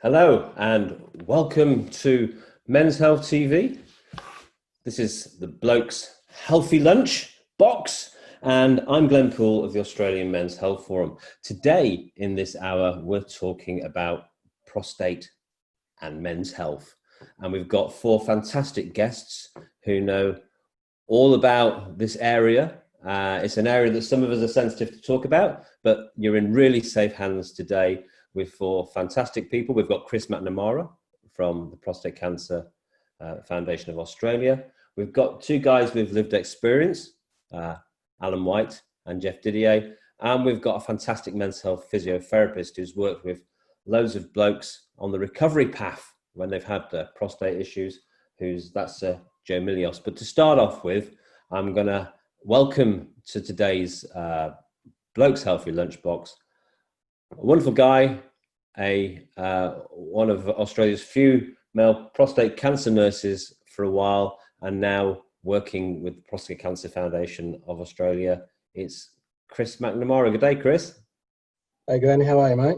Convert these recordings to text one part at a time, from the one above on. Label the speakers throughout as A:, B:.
A: Hello and welcome to Men's Health TV. This is the Blokes Healthy Lunch Box, and I'm Glenn Poole of the Australian Men's Health Forum. Today, in this hour, we're talking about prostate and men's health. And we've got four fantastic guests who know all about this area. It's an area that some of us are sensitive to talk about, but you're in really safe hands today with four fantastic people. We've got Chris McNamara from the Prostate Cancer Foundation of Australia. We've got two guys with lived experience, Alan White and Geoff Didier. And we've got a fantastic men's health physiotherapist who's worked with loads of blokes on the recovery path when they've had prostate issues. That's Joe Milios. But to start off with, I'm going to welcome to today's Blokes Healthy Lunchbox a wonderful guy, one of Australia's few male prostate cancer nurses for a while, and now working with the Prostate Cancer Foundation of Australia. It's Chris McNamara. Good day, Chris.
B: Hey, Glenn. How are you, mate?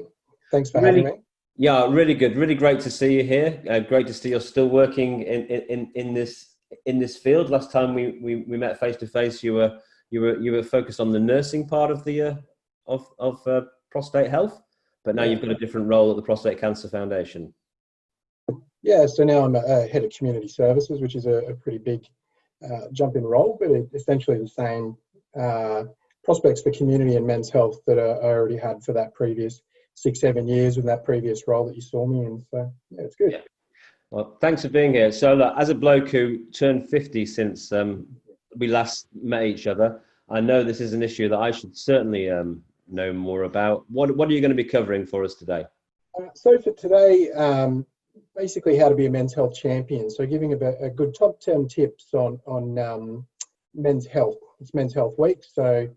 B: Thanks for having me.
A: Yeah, really good. Really great to see you here. Great to see you're still working in this field. Last time we met face to face, you were focused on the nursing part of the of prostate health, but now you've got a different role at the Prostate Cancer Foundation.
B: Yeah, so now I'm a head of community services, which is a pretty big jump in role, but essentially the same prospects for community and men's health that I already had for that previous 6-7 years with that previous role that you saw me in. So yeah, it's good. Yeah.
A: Well, thanks for being here. So look, as a bloke who turned 50 since we last met each other, I know this is an issue that I should certainly know more about. What are you going to be covering for us today?
B: So for today, basically how to be a men's health champion. So giving a good top 10 tips on men's health. It's Men's Health Week, so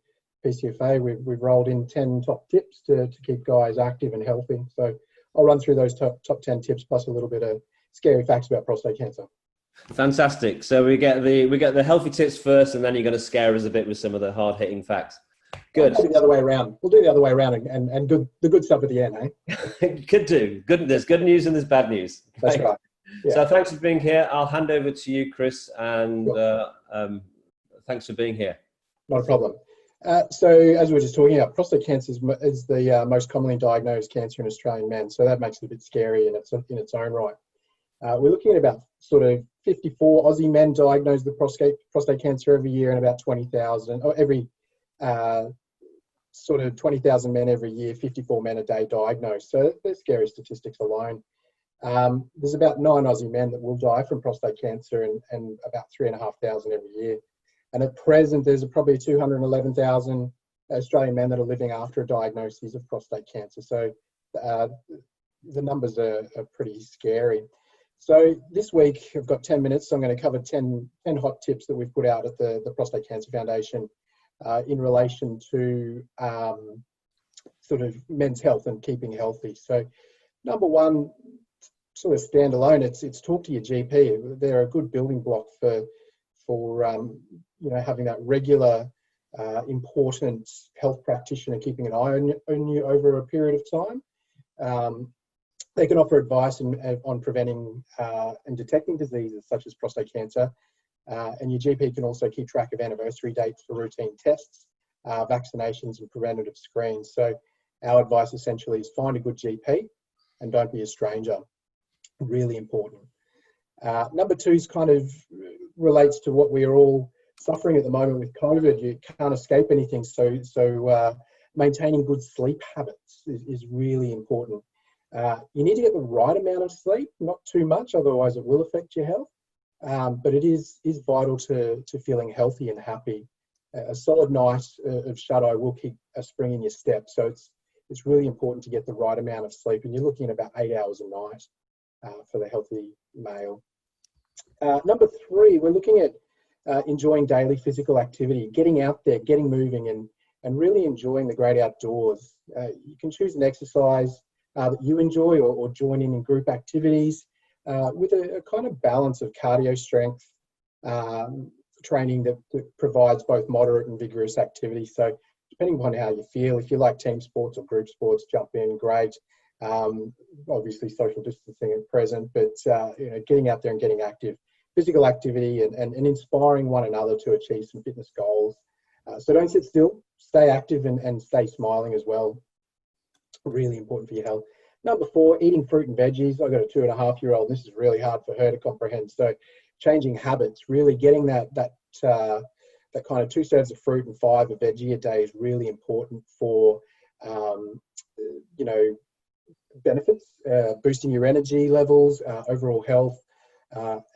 B: PCFA, we've rolled in 10 top tips to keep guys active and healthy. So I'll run through those top 10 tips plus a little bit of scary facts about prostate cancer.
A: Fantastic. So we get the healthy tips first, and then you're going to scare us a bit with some of the hard-hitting facts. Good.
B: We'll do the other way around. We'll do the other way around and the good stuff at the end, eh?
A: Could do. Good. There's good news and there's bad news.
B: That's right. Yeah.
A: So thanks for being here. I'll hand over to you, Chris, and thanks for being here.
B: Not a problem. So as we were just talking about, prostate cancer is the most commonly diagnosed cancer in Australian men. So that makes it a bit scary in its own right. We're looking at about sort of 54 Aussie men diagnosed with prostate cancer every year, and about 20,000, or every sort of 20,000 men every year, 54 men a day diagnosed. So they're scary statistics alone. There's about 9 Aussie men that will die from prostate cancer, and about 3,500 every year. And at present, there's probably 211,000 Australian men that are living after a diagnosis of prostate cancer. So the numbers are pretty scary. So this week, I've got 10 minutes, so I'm going to cover 10 hot tips that we've put out at the Prostate Cancer Foundation in relation to sort of men's health and keeping healthy. So number one, sort of standalone, it's talk to your GP. They're a good building block for having that regular, important health practitioner keeping an eye on you over a period of time. They can offer advice on preventing and detecting diseases such as prostate cancer. And your GP can also keep track of anniversary dates for routine tests, vaccinations and preventative screens. So our advice essentially is find a good GP and don't be a stranger. Really important. Number two is kind of relates to what we are all suffering at the moment with COVID. You can't escape anything. So maintaining good sleep habits is really important. You need to get the right amount of sleep, not too much, otherwise it will affect your health. But it is vital to feeling healthy and happy. A solid night of shut-eye will keep a spring in your step. So it's really important to get the right amount of sleep. And you're looking at about 8 hours a night for the healthy male. Number three, we're looking at enjoying daily physical activity, getting out there, getting moving, and really enjoying the great outdoors. You can choose an exercise that you enjoy or join in group activities with a kind of balance of cardio strength training that provides both moderate and vigorous activity. So depending upon how you feel, if you like team sports or group sports, jump in, great. Obviously social distancing at present, but getting out there and getting active, physical activity, and inspiring one another to achieve some fitness goals. So don't sit still, stay active and stay smiling as well. Really important for your health. Number 4, eating fruit and veggies. I've got a 2.5-year-old. This is really hard for her to comprehend. So changing habits, really getting that kind of 2 serves of fruit and 5 of veggie a day is really important for, benefits, boosting your energy levels, overall health,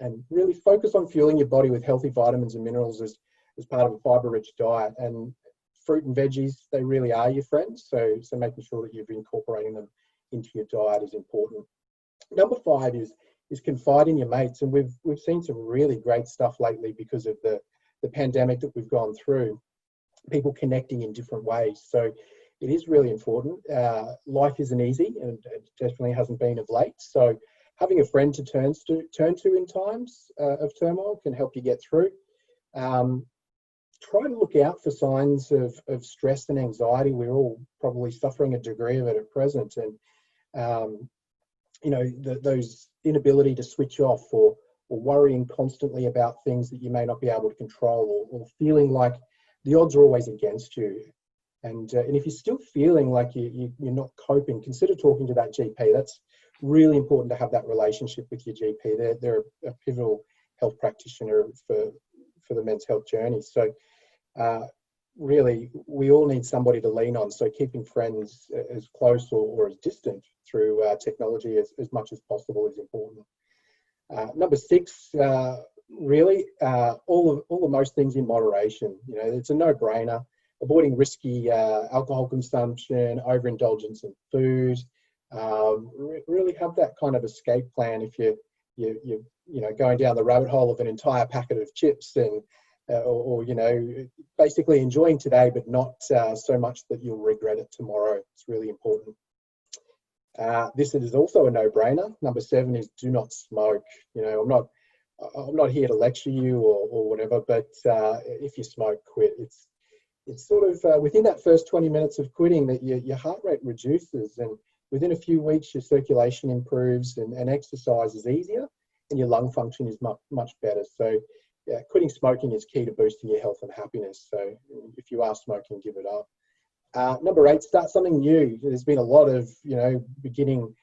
B: and really focus on fueling your body with healthy vitamins and minerals as part of a fiber-rich diet. And fruit and veggies, they really are your friends. So making sure that you're incorporating them into your diet is important. Number 5 is confide in your mates. And we've seen some really great stuff lately because of the pandemic that we've gone through, people connecting in different ways. So it is really important. Life isn't easy, and it definitely hasn't been of late. So having a friend to turn to in times of turmoil can help you get through. Try to look out for signs of stress and anxiety. We're all probably suffering a degree of it at present. And, those inability to switch off or worrying constantly about things that you may not be able to control, or feeling like the odds are always against you. And if you're still feeling like you're not coping, consider talking to that GP. That's really important to have that relationship with your GP. They're a pivotal health practitioner for the men's health journey. So really, we all need somebody to lean on. So keeping friends as close or as distant through technology as much as possible is important. Number 6, really, all of most things in moderation. It's a no-brainer. Avoiding risky alcohol consumption, overindulgence in food. Really have that kind of escape plan if you're going down the rabbit hole of an entire packet of chips and or basically enjoying today, but not so much that you'll regret it tomorrow. It's really important. This is also a no-brainer. Number 7 is do not smoke. I'm not here to lecture you or whatever, but if you smoke, quit. It's sort of within that first 20 minutes of quitting that your heart rate reduces, and within a few weeks your circulation improves and exercise is easier and your lung function is much better. So yeah, quitting smoking is key to boosting your health and happiness. So if you are smoking, give it up. Number 8, start something new. There's been a lot of, beginning,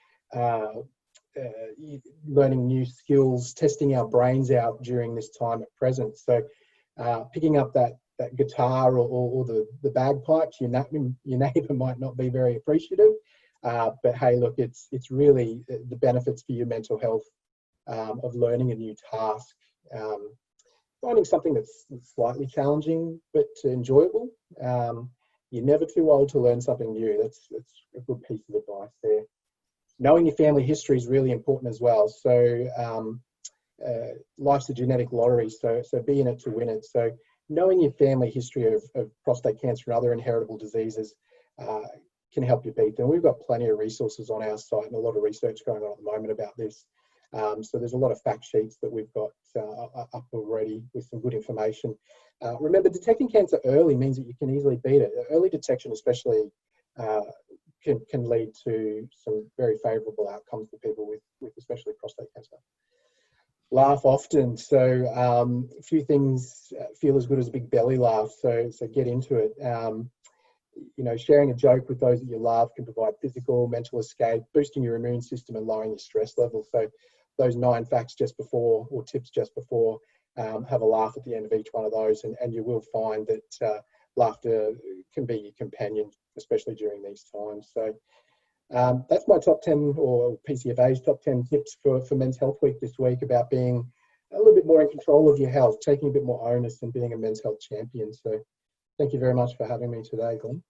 B: learning new skills, testing our brains out during this time at present. So picking up that guitar or the bagpipes, your neighbour might not be very appreciative, but hey, look, it's really the benefits for your mental health of learning a new task. Finding something that's slightly challenging but enjoyable. You're never too old to learn something new. That's a good piece of advice there. Knowing your family history is really important as well. So life's a genetic lottery, so be in it to win it. So knowing your family history of prostate cancer and other inheritable diseases can help you beat them. We've got plenty of resources on our site and a lot of research going on at the moment about this. So there's a lot of fact sheets that we've got up already with some good information. Remember, detecting cancer early means that you can easily beat it. Early detection especially can lead to some very favourable outcomes for people with especially prostate cancer. Laugh often. So a few things feel as good as a big belly laugh. So get into it. Sharing a joke with those that you love can provide physical, mental escape, boosting your immune system and lowering your stress levels. So those 9 facts just before, or tips just before, have a laugh at the end of each one of those, and you will find that laughter can be your companion, especially during these times. So that's my top 10, or PCFA's top 10 tips for Men's Health Week this week, about being a little bit more in control of your health, taking a bit more onus and being a men's health champion. So thank you very much for having me today, Glenn.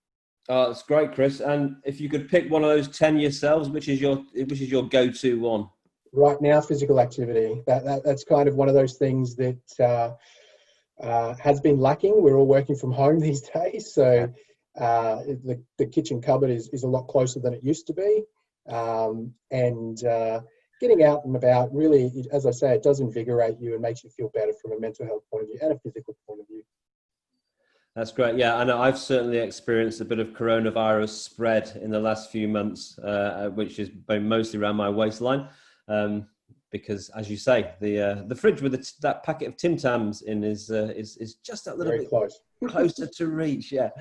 A: It's great, Chris. And if you could pick one of those 10 yourselves, which is your go-to one?
B: Right now, physical activity. That's kind of one of those things that has been lacking. We're all working from home these days, so the kitchen cupboard is a lot closer than it used to be. And getting out and about, really, as I say, it does invigorate you and makes you feel better from a mental health point of view and a physical point of view.
A: That's great. Yeah, I know I've certainly experienced a bit of coronavirus spread in the last few months, which has been mostly around my waistline. Because, as you say, the fridge with that packet of Tim Tams in is just that little
B: Very
A: bit
B: close.
A: closer to reach. Yeah,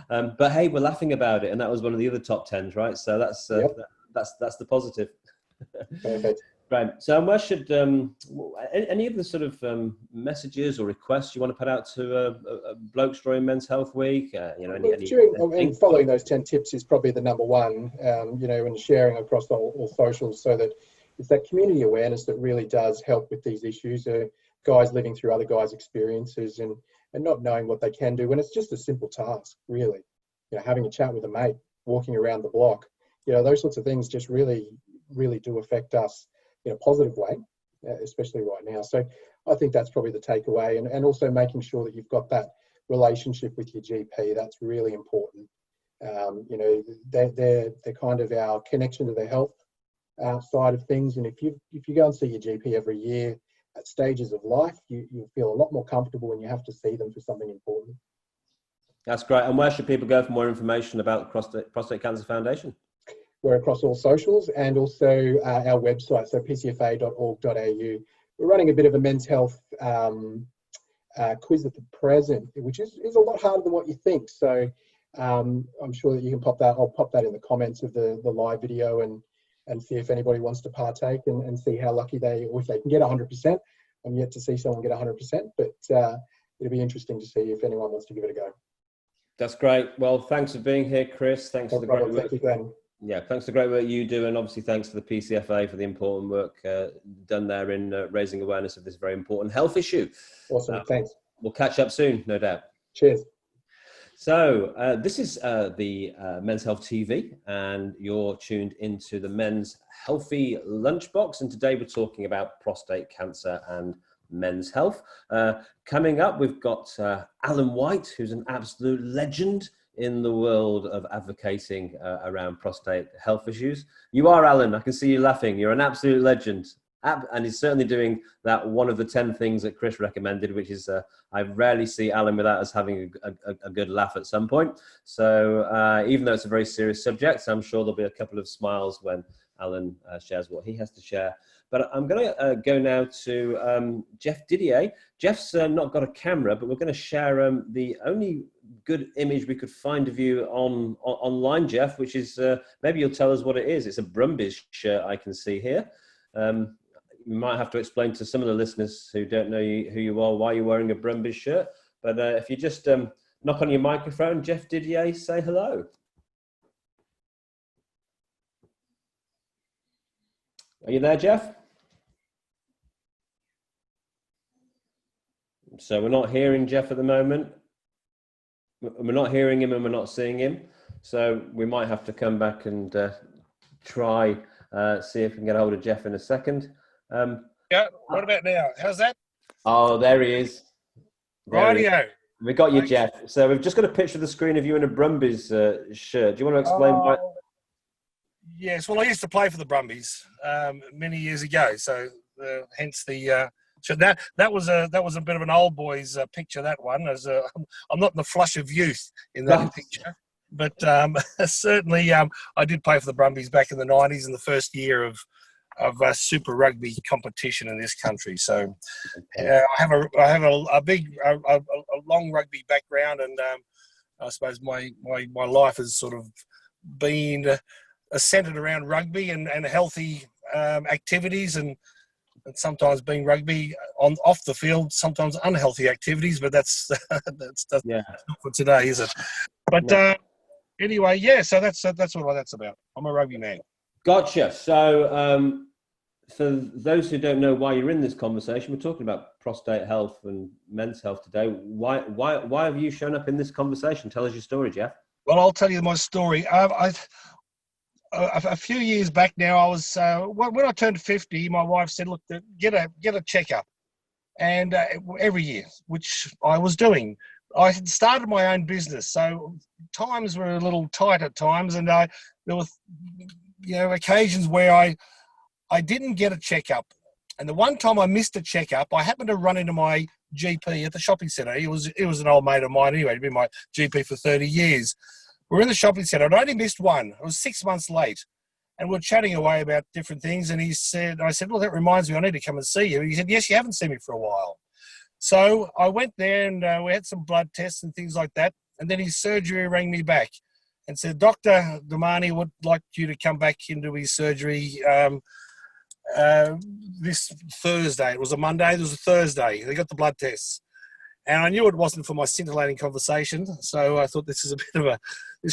A: but hey, we're laughing about it, and that was one of the other top tens, right? So
B: Yep.
A: that's the positive.
B: Perfect.
A: Right. So, where should any of the sort of messages or requests you want to put out to Blokes Destroying Men's Health Week?
B: And following those 10 tips is probably the number one, and sharing across all socials, so that it's that community awareness that really does help with these issues. Guys living through other guys' experiences and not knowing what they can do when it's just a simple task, really. Having a chat with a mate, walking around the block, those sorts of things just really, really do affect us in a positive way, especially right now. So I think that's probably the takeaway, and also making sure that you've got that relationship with your GP. That's really important. They're kind of our connection to their health side of things. And if you go and see your GP every year at stages of life, you feel a lot more comfortable when you have to see them for something important.
A: That's great. And where should people go for more information about the Prostate Cancer Foundation?
B: We're across all socials and also our website, so pcfa.org.au. We're running a bit of a men's health quiz at the present, which is a lot harder than what you think. So I'm sure that you can pop that. I'll pop that in the comments of the live video and see if anybody wants to partake and see how lucky or if they can get 100%. I'm yet to see someone get 100%, but it'll be interesting to see if anyone wants to give it a go.
A: That's great. Well, thanks for being here, Chris. Thanks for the great work.
B: Thank you, Glenn.
A: Yeah, thanks for the great work you do, and obviously thanks to the PCFA for the important work done there in raising awareness of this very important health issue.
B: Awesome, thanks.
A: We'll catch up soon, no doubt.
B: Cheers.
A: So this is the Men's Health TV, and you're tuned into the Men's Healthy Lunchbox, and today we're talking about prostate cancer and men's health. Coming up, we've got Alan White, who's an absolute legend in the world of advocating around prostate health issues. You are, Alan. I can see you laughing. You're an absolute legend. And he's certainly doing that one of the 10 things that Chris recommended, which is I rarely see Alan without us having a good laugh at some point. So even though it's a very serious subject, I'm sure there'll be a couple of smiles when Alan shares what he has to share. But I'm going to go now to Geoff Didier. Geoff's not got a camera, but we're going to share the only good image we could find of you online, Geoff, which is, maybe you'll tell us what it is. It's a Brumbies shirt I can see here. You might have to explain to some of the listeners who don't know who you are, why you're wearing a Brumbies shirt. But if you just knock on your microphone, Geoff Didier, say hello. Are you there, Geoff? So we're not hearing Geoff at the moment. We're not hearing him and we're not seeing him. So we might have to come back and try, see if we can get a hold of Geoff in a second.
C: Yeah, what about now? How's that?
A: Oh, there he is.
C: Rightio.
A: We got you, Geoff. So we've just got a picture of the screen of you in a Brumbies shirt. Do you want to explain why?
C: Yes, well, I used to play for the Brumbies many years ago, so hence the. So that was a bit of an old boys picture. That one, as I'm not in the flush of youth in that picture, but certainly I did play for the Brumbies back in the '90s in the first year of Super Rugby competition in this country. So I have a long rugby background, and I suppose my life has sort of been centered around rugby and healthy activities and sometimes being rugby off the field, sometimes unhealthy activities, but that's not for today, is it? But anyway, yeah. So that's what that's about. I'm a rugby man.
A: Gotcha. So for those who don't know why you're in this conversation, we're talking about prostate health and men's health today. Why have you shown up in this conversation? Tell us your story, Geoff.
C: Well, I'll tell you my story. A few years back now, I was when I turned 50, my wife said, "Look, get a checkup," and every year, which I was doing. I had started my own business, so times were a little tight at times, and there were occasions where I didn't get a checkup. And the one time I missed a checkup, I happened to run into my GP at the shopping centre. He was an old mate of mine anyway. He'd been my GP for 30 years. We're in the shopping centre. I'd only missed one. I was 6 months late. And we're chatting away about different things. And I said, well, that reminds me, I need to come and see you. And he said, yes, you haven't seen me for a while. So I went there and we had some blood tests and things like that. And then his surgery rang me back and said, Dr. Damani would like you to come back into his surgery this Thursday. It was a Monday. It was a Thursday. They got the blood tests. And I knew it wasn't for my scintillating conversation. So I thought this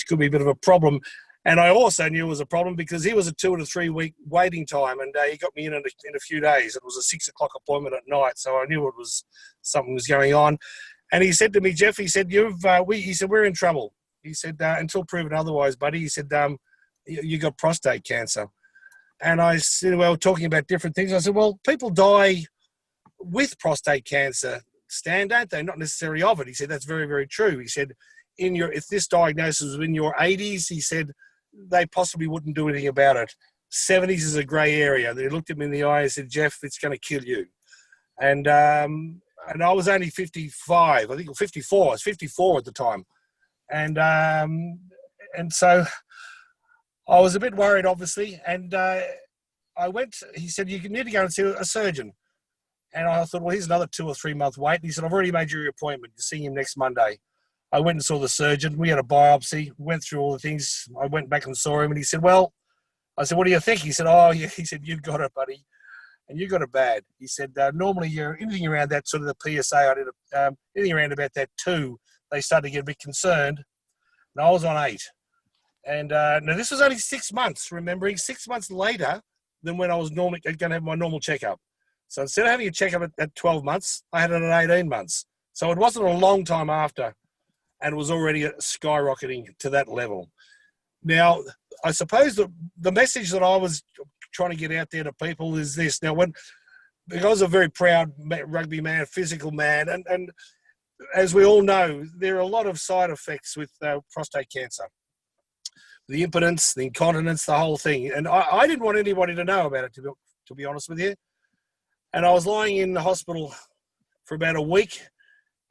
C: could be a bit of a problem. And I also knew it was a problem because he was a 2 to 3 week waiting time, and he got me in a few days. It was a 6 o'clock appointment at night, so I knew something was going on. And he said to me, Geoff, he said, we're in trouble. He said, until proven otherwise, buddy. He said, you got prostate cancer. And I said, well, talking about different things. I said, well, people die with prostate cancer, Stan, don't they? Not necessarily of it. He said, that's very, very true. He said, if this diagnosis was in your 80s, he said, they possibly wouldn't do anything about it. 70s is a grey area. They looked at me in the eye and said, Geoff, it's going to kill you. And I was only 55, I think, or 54. I was 54 at the time. And so I was a bit worried, obviously. And he said, you need to go and see a surgeon. And I thought, well, here's another 2 or 3 month wait. And he said, I've already made your appointment. You're seeing him next Monday. I went and saw the surgeon. We had a biopsy. We went through all the things. I went back and saw him, and he said, well, I said, what do you think? He said, he said, you've got it, buddy, and you got it bad. He said, normally you're anything around that sort of the PSA, I did anything around about that 2, they started to get a bit concerned, and I was on 8. And now this was only 6 months, remembering 6 months later than when I was normally going to have my normal checkup. So instead of having a checkup at 12 months, I had it at 18 months. So it wasn't a long time after. And it was already skyrocketing to that level. Now, I suppose the message that I was trying to get out there to people is this. Now, because I was a very proud rugby man, physical man, and as we all know, there are a lot of side effects with prostate cancer. The impotence, the incontinence, the whole thing. And I didn't want anybody to know about it, to be honest with you. And I was lying in the hospital for about a week.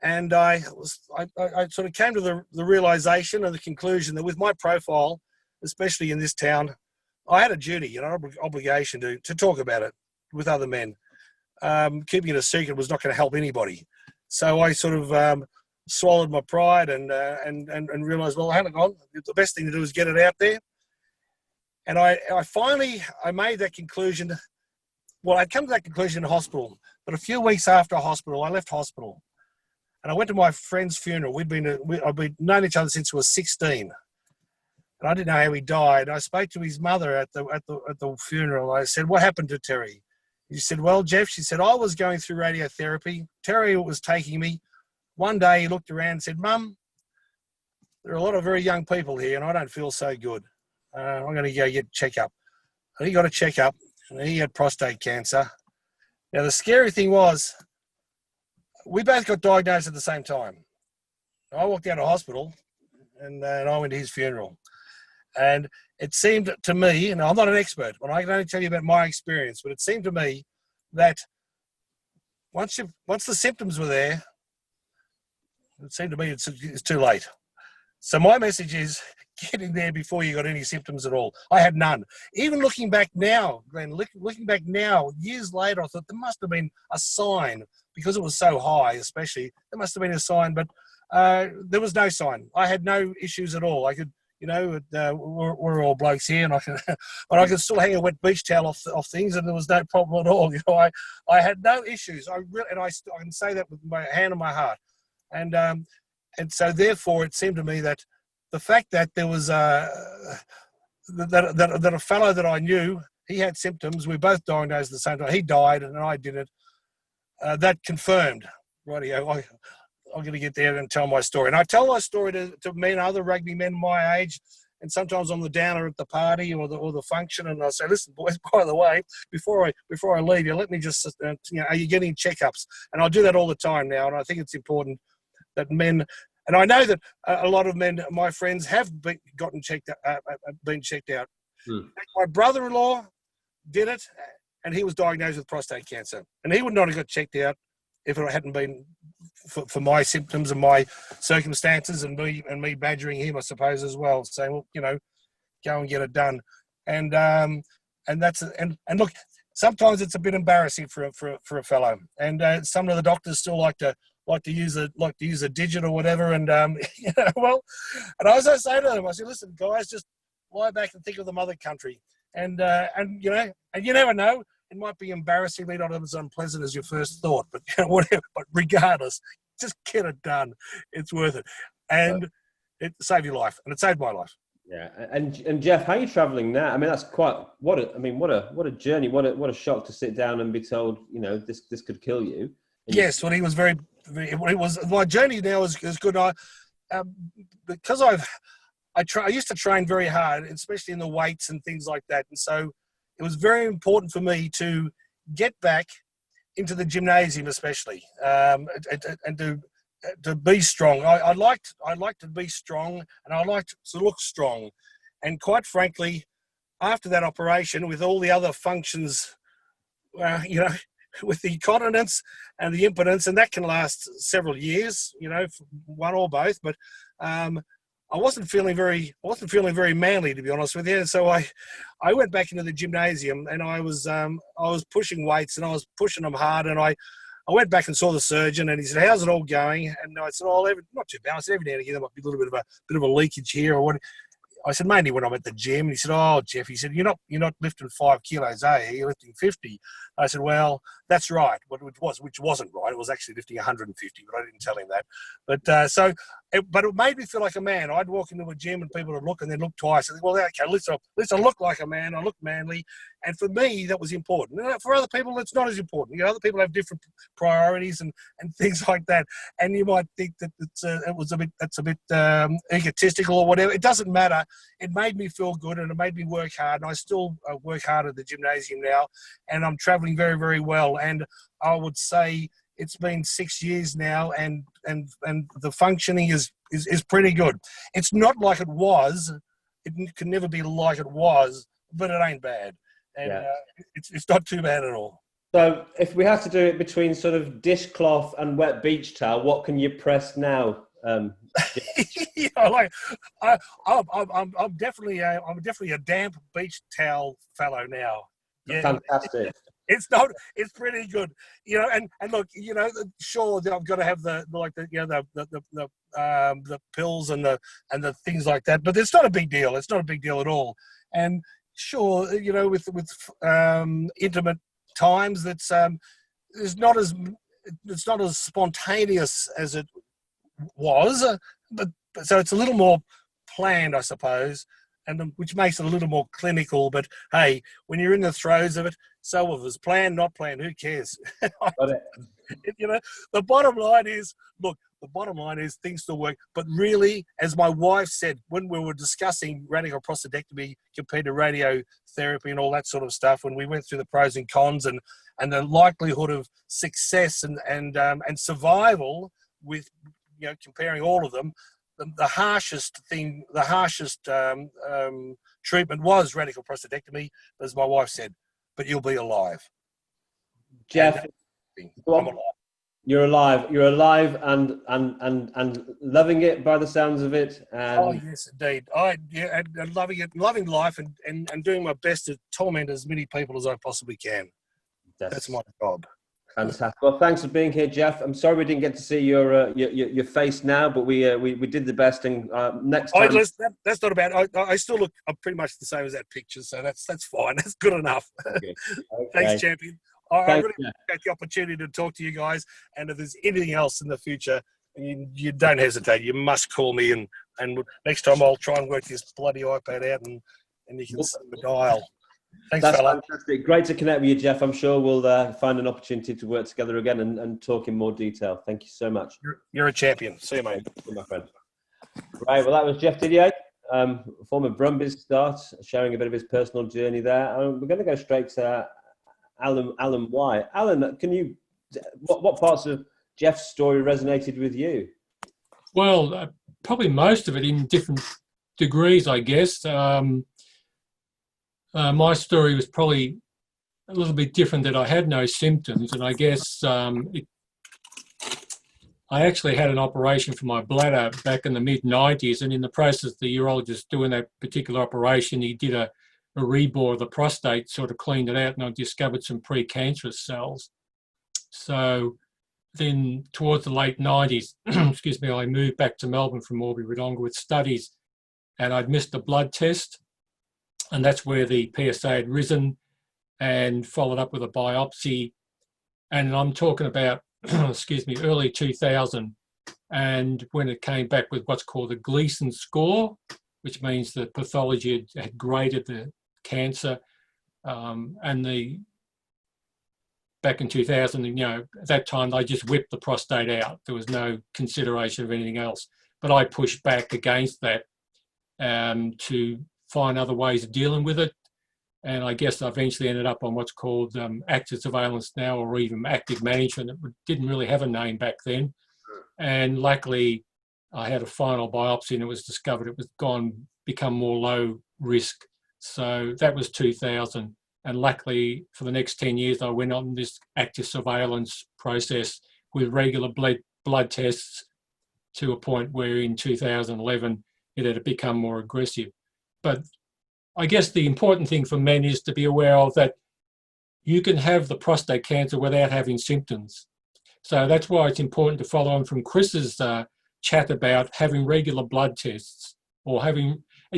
C: And I sort of came to the realization and the conclusion that with my profile, especially in this town, I had a duty, an obligation to talk about it with other men. Keeping it a secret was not going to help anybody. So I sort of swallowed my pride and realized, well, hang on, the best thing to do is get it out there. And I finally made that conclusion. Well, I'd come to that conclusion in hospital, but a few weeks after hospital, I left hospital. And I went to my friend's funeral. I've known each other since we were 16. And I didn't know how he died. I spoke to his mother at the funeral. I said, what happened to Terry? She said, well, Geoff, she said, I was going through radiotherapy. Terry was taking me. One day he looked around and said, Mum, there are a lot of very young people here and I don't feel so good. I'm going to go get a checkup. And he got a checkup and he had prostate cancer. Now, the scary thing was, we both got diagnosed at the same time. I walked out of hospital and I went to his funeral. And it seemed to me, and I'm not an expert, but I can only tell you about my experience, but it seemed to me that once the symptoms were there, it seemed to me it's too late. So my message is get in there before you got any symptoms at all. I had none. Even looking back now, Glenn, looking back now, years later, I thought there must have been a sign because it was so high, especially. There must have been a sign, but there was no sign. I had no issues at all. I could, we're all blokes here, and I could still hang a wet beach towel off things, and there was no problem at all. I had no issues. I can say that with my hand on my heart, and so therefore it seemed to me that the fact that there was that a fellow that I knew, he had symptoms. We both diagnosed at the same time. He died, and I didn't. That confirmed. Rightio, I'm going to get there and tell my story. And I tell my story to men, other rugby men my age, and sometimes I'm the downer at the party or the function, and I say, listen, boys, by the way, before I leave you, let me just, are you getting checkups? And I'll do that all the time now, and I think it's important that men, and I know that a lot of men, my friends, have been checked out. My brother-in-law did it, and he was diagnosed with prostate cancer, and he would not have got checked out if it hadn't been for my symptoms and my circumstances and me badgering him, I suppose, as well, saying, well, go and get it done. And look, sometimes it's a bit embarrassing for a fellow, and some of the doctors still like to use a digit or whatever, and well, and I also say to them, I say, listen, guys, just lie back and think of the mother country, and you never know, it might be embarrassingly not as unpleasant as your first thought, but whatever. But regardless, just get it done. It's worth it, and it saved your life, and it saved my life.
A: Yeah, and Geoff, how are you travelling now? I mean, that's quite what a journey. What a shock to sit down and be told, this could kill you.
C: Yes, well, he was very. It was my journey now is good. Because I used to train very hard, especially in the weights and things like that, and so it was very important for me to get back into the gymnasium, especially, and to be strong. I liked to be strong, and I liked to look strong. And quite frankly, after that operation, with all the other functions, with the continence and the impotence, and that can last several years, one or both. But I wasn't feeling very manly, to be honest with you. And so I went back into the gymnasium, and I was pushing weights, and I was pushing them hard, and I went back and saw the surgeon, and he said, "How's it all going?" And I said, "Oh, not too bad." I said, "Every now and again there might be a little bit of a leakage here, or what." I said, "Mainly when I'm at the gym." And he said, "Oh, Geoff," he said, "You're not lifting 5 kilos, You're lifting 50." I said, "Well, that's right," which wasn't right. It was actually lifting 150, but I didn't tell him that. But but it made me feel like a man. I'd walk into a gym and people would look and then look twice. And well, okay, at least I look like a man. I look manly. And for me, that was important. For other people, it's not as important. Other people have different priorities and things like that. And you might think that that's a bit egotistical or whatever. It doesn't matter. It made me feel good, and it made me work hard. And I still work hard at the gymnasium now, and I'm traveling very, very well. And I would say it's been 6 years now, and the functioning is pretty good. It's not like it was. It can never be like it was, but it ain't bad. And it's not too bad at all.
A: So if we have to do it between sort of dishcloth and wet beach towel, what can you press now?
C: I'm definitely a damp beach towel fellow now. Yeah.
A: Fantastic.
C: It's pretty good, and look, sure, I've got to have the pills and the things like that, but it's not a big deal. It's not a big deal at all. And sure, with intimate times, it's not as spontaneous as it was, but so it's a little more planned, I suppose, and which makes it a little more clinical. But hey, when you're in the throes of it, so if it's planned, not planned, who cares? The bottom line is, look, things still work. But really, as my wife said, when we were discussing radical prostatectomy compared to radiotherapy and all that sort of stuff, when we went through the pros and cons and the likelihood of success and survival with, comparing all of them, the harshest treatment was radical prostatectomy, as my wife said. But you'll be alive.
A: Geoff,
C: I'm alive.
A: You're alive. You're alive and loving it by the sounds of it. And
C: oh yes, indeed. And loving it, loving life, and doing my best to torment as many people as I possibly can. That's my job.
A: Fantastic. Well, thanks for being here, Geoff. I'm sorry we didn't get to see your face now, but we did the best. And next time,
C: that's not bad. I still look pretty much the same as that picture, so that's fine. That's good enough. Okay. Thanks, champion. I really appreciate the opportunity to talk to you guys. And if there's anything else in the future, you don't hesitate. You must call me, and next time I'll try and work this bloody iPad out, and you can see the dial. Thanks,
A: that's
C: fella.
A: Fantastic. Great to connect with you, Geoff. I'm sure we'll find an opportunity to work together again and talk in more detail. Thank you so much.
C: You're a champion. See you, mate.
A: Thank you, my friend. Right, well, that was Geoff Didier, former Brumbies start, sharing a bit of his personal journey there. We're going to go straight to Alan Y. Alan, what parts of Geoff's story resonated with you?
D: Well, probably most of it in different degrees, I guess. My story was probably a little bit different, that I had no symptoms, and I guess it I actually had an operation for my bladder back in the mid-90s, and in the process of the urologist doing that particular operation, he did a rebore of the prostate, sort of cleaned it out, and I discovered some precancerous cells. So then towards the late 90s, excuse me, I moved back to Melbourne from Albury-Wodonga with studies, and I'd missed a blood test, and that's where the PSA had risen, and followed up with a biopsy. And I'm talking about, excuse me, early 2000. And when it came back with what's called a Gleason score, which means the pathology had graded the cancer, back in 2000, you know, at that time, they just whipped the prostate out. There was no consideration of anything else. But I pushed back against that to find other ways of dealing with it. And I guess I eventually ended up on what's called active surveillance now, or even active management. It didn't really have a name back then. And luckily, I had a final biopsy and it was discovered it was become more low risk. So that was 2000. And luckily, for the next 10 years, I went on this active surveillance process with regular blood tests to a point where in 2011, it had become more aggressive. But I guess the important thing for men is to be aware of that you can have the prostate cancer without having symptoms. So that's why it's important to follow on from Chris's chat about having regular blood tests, or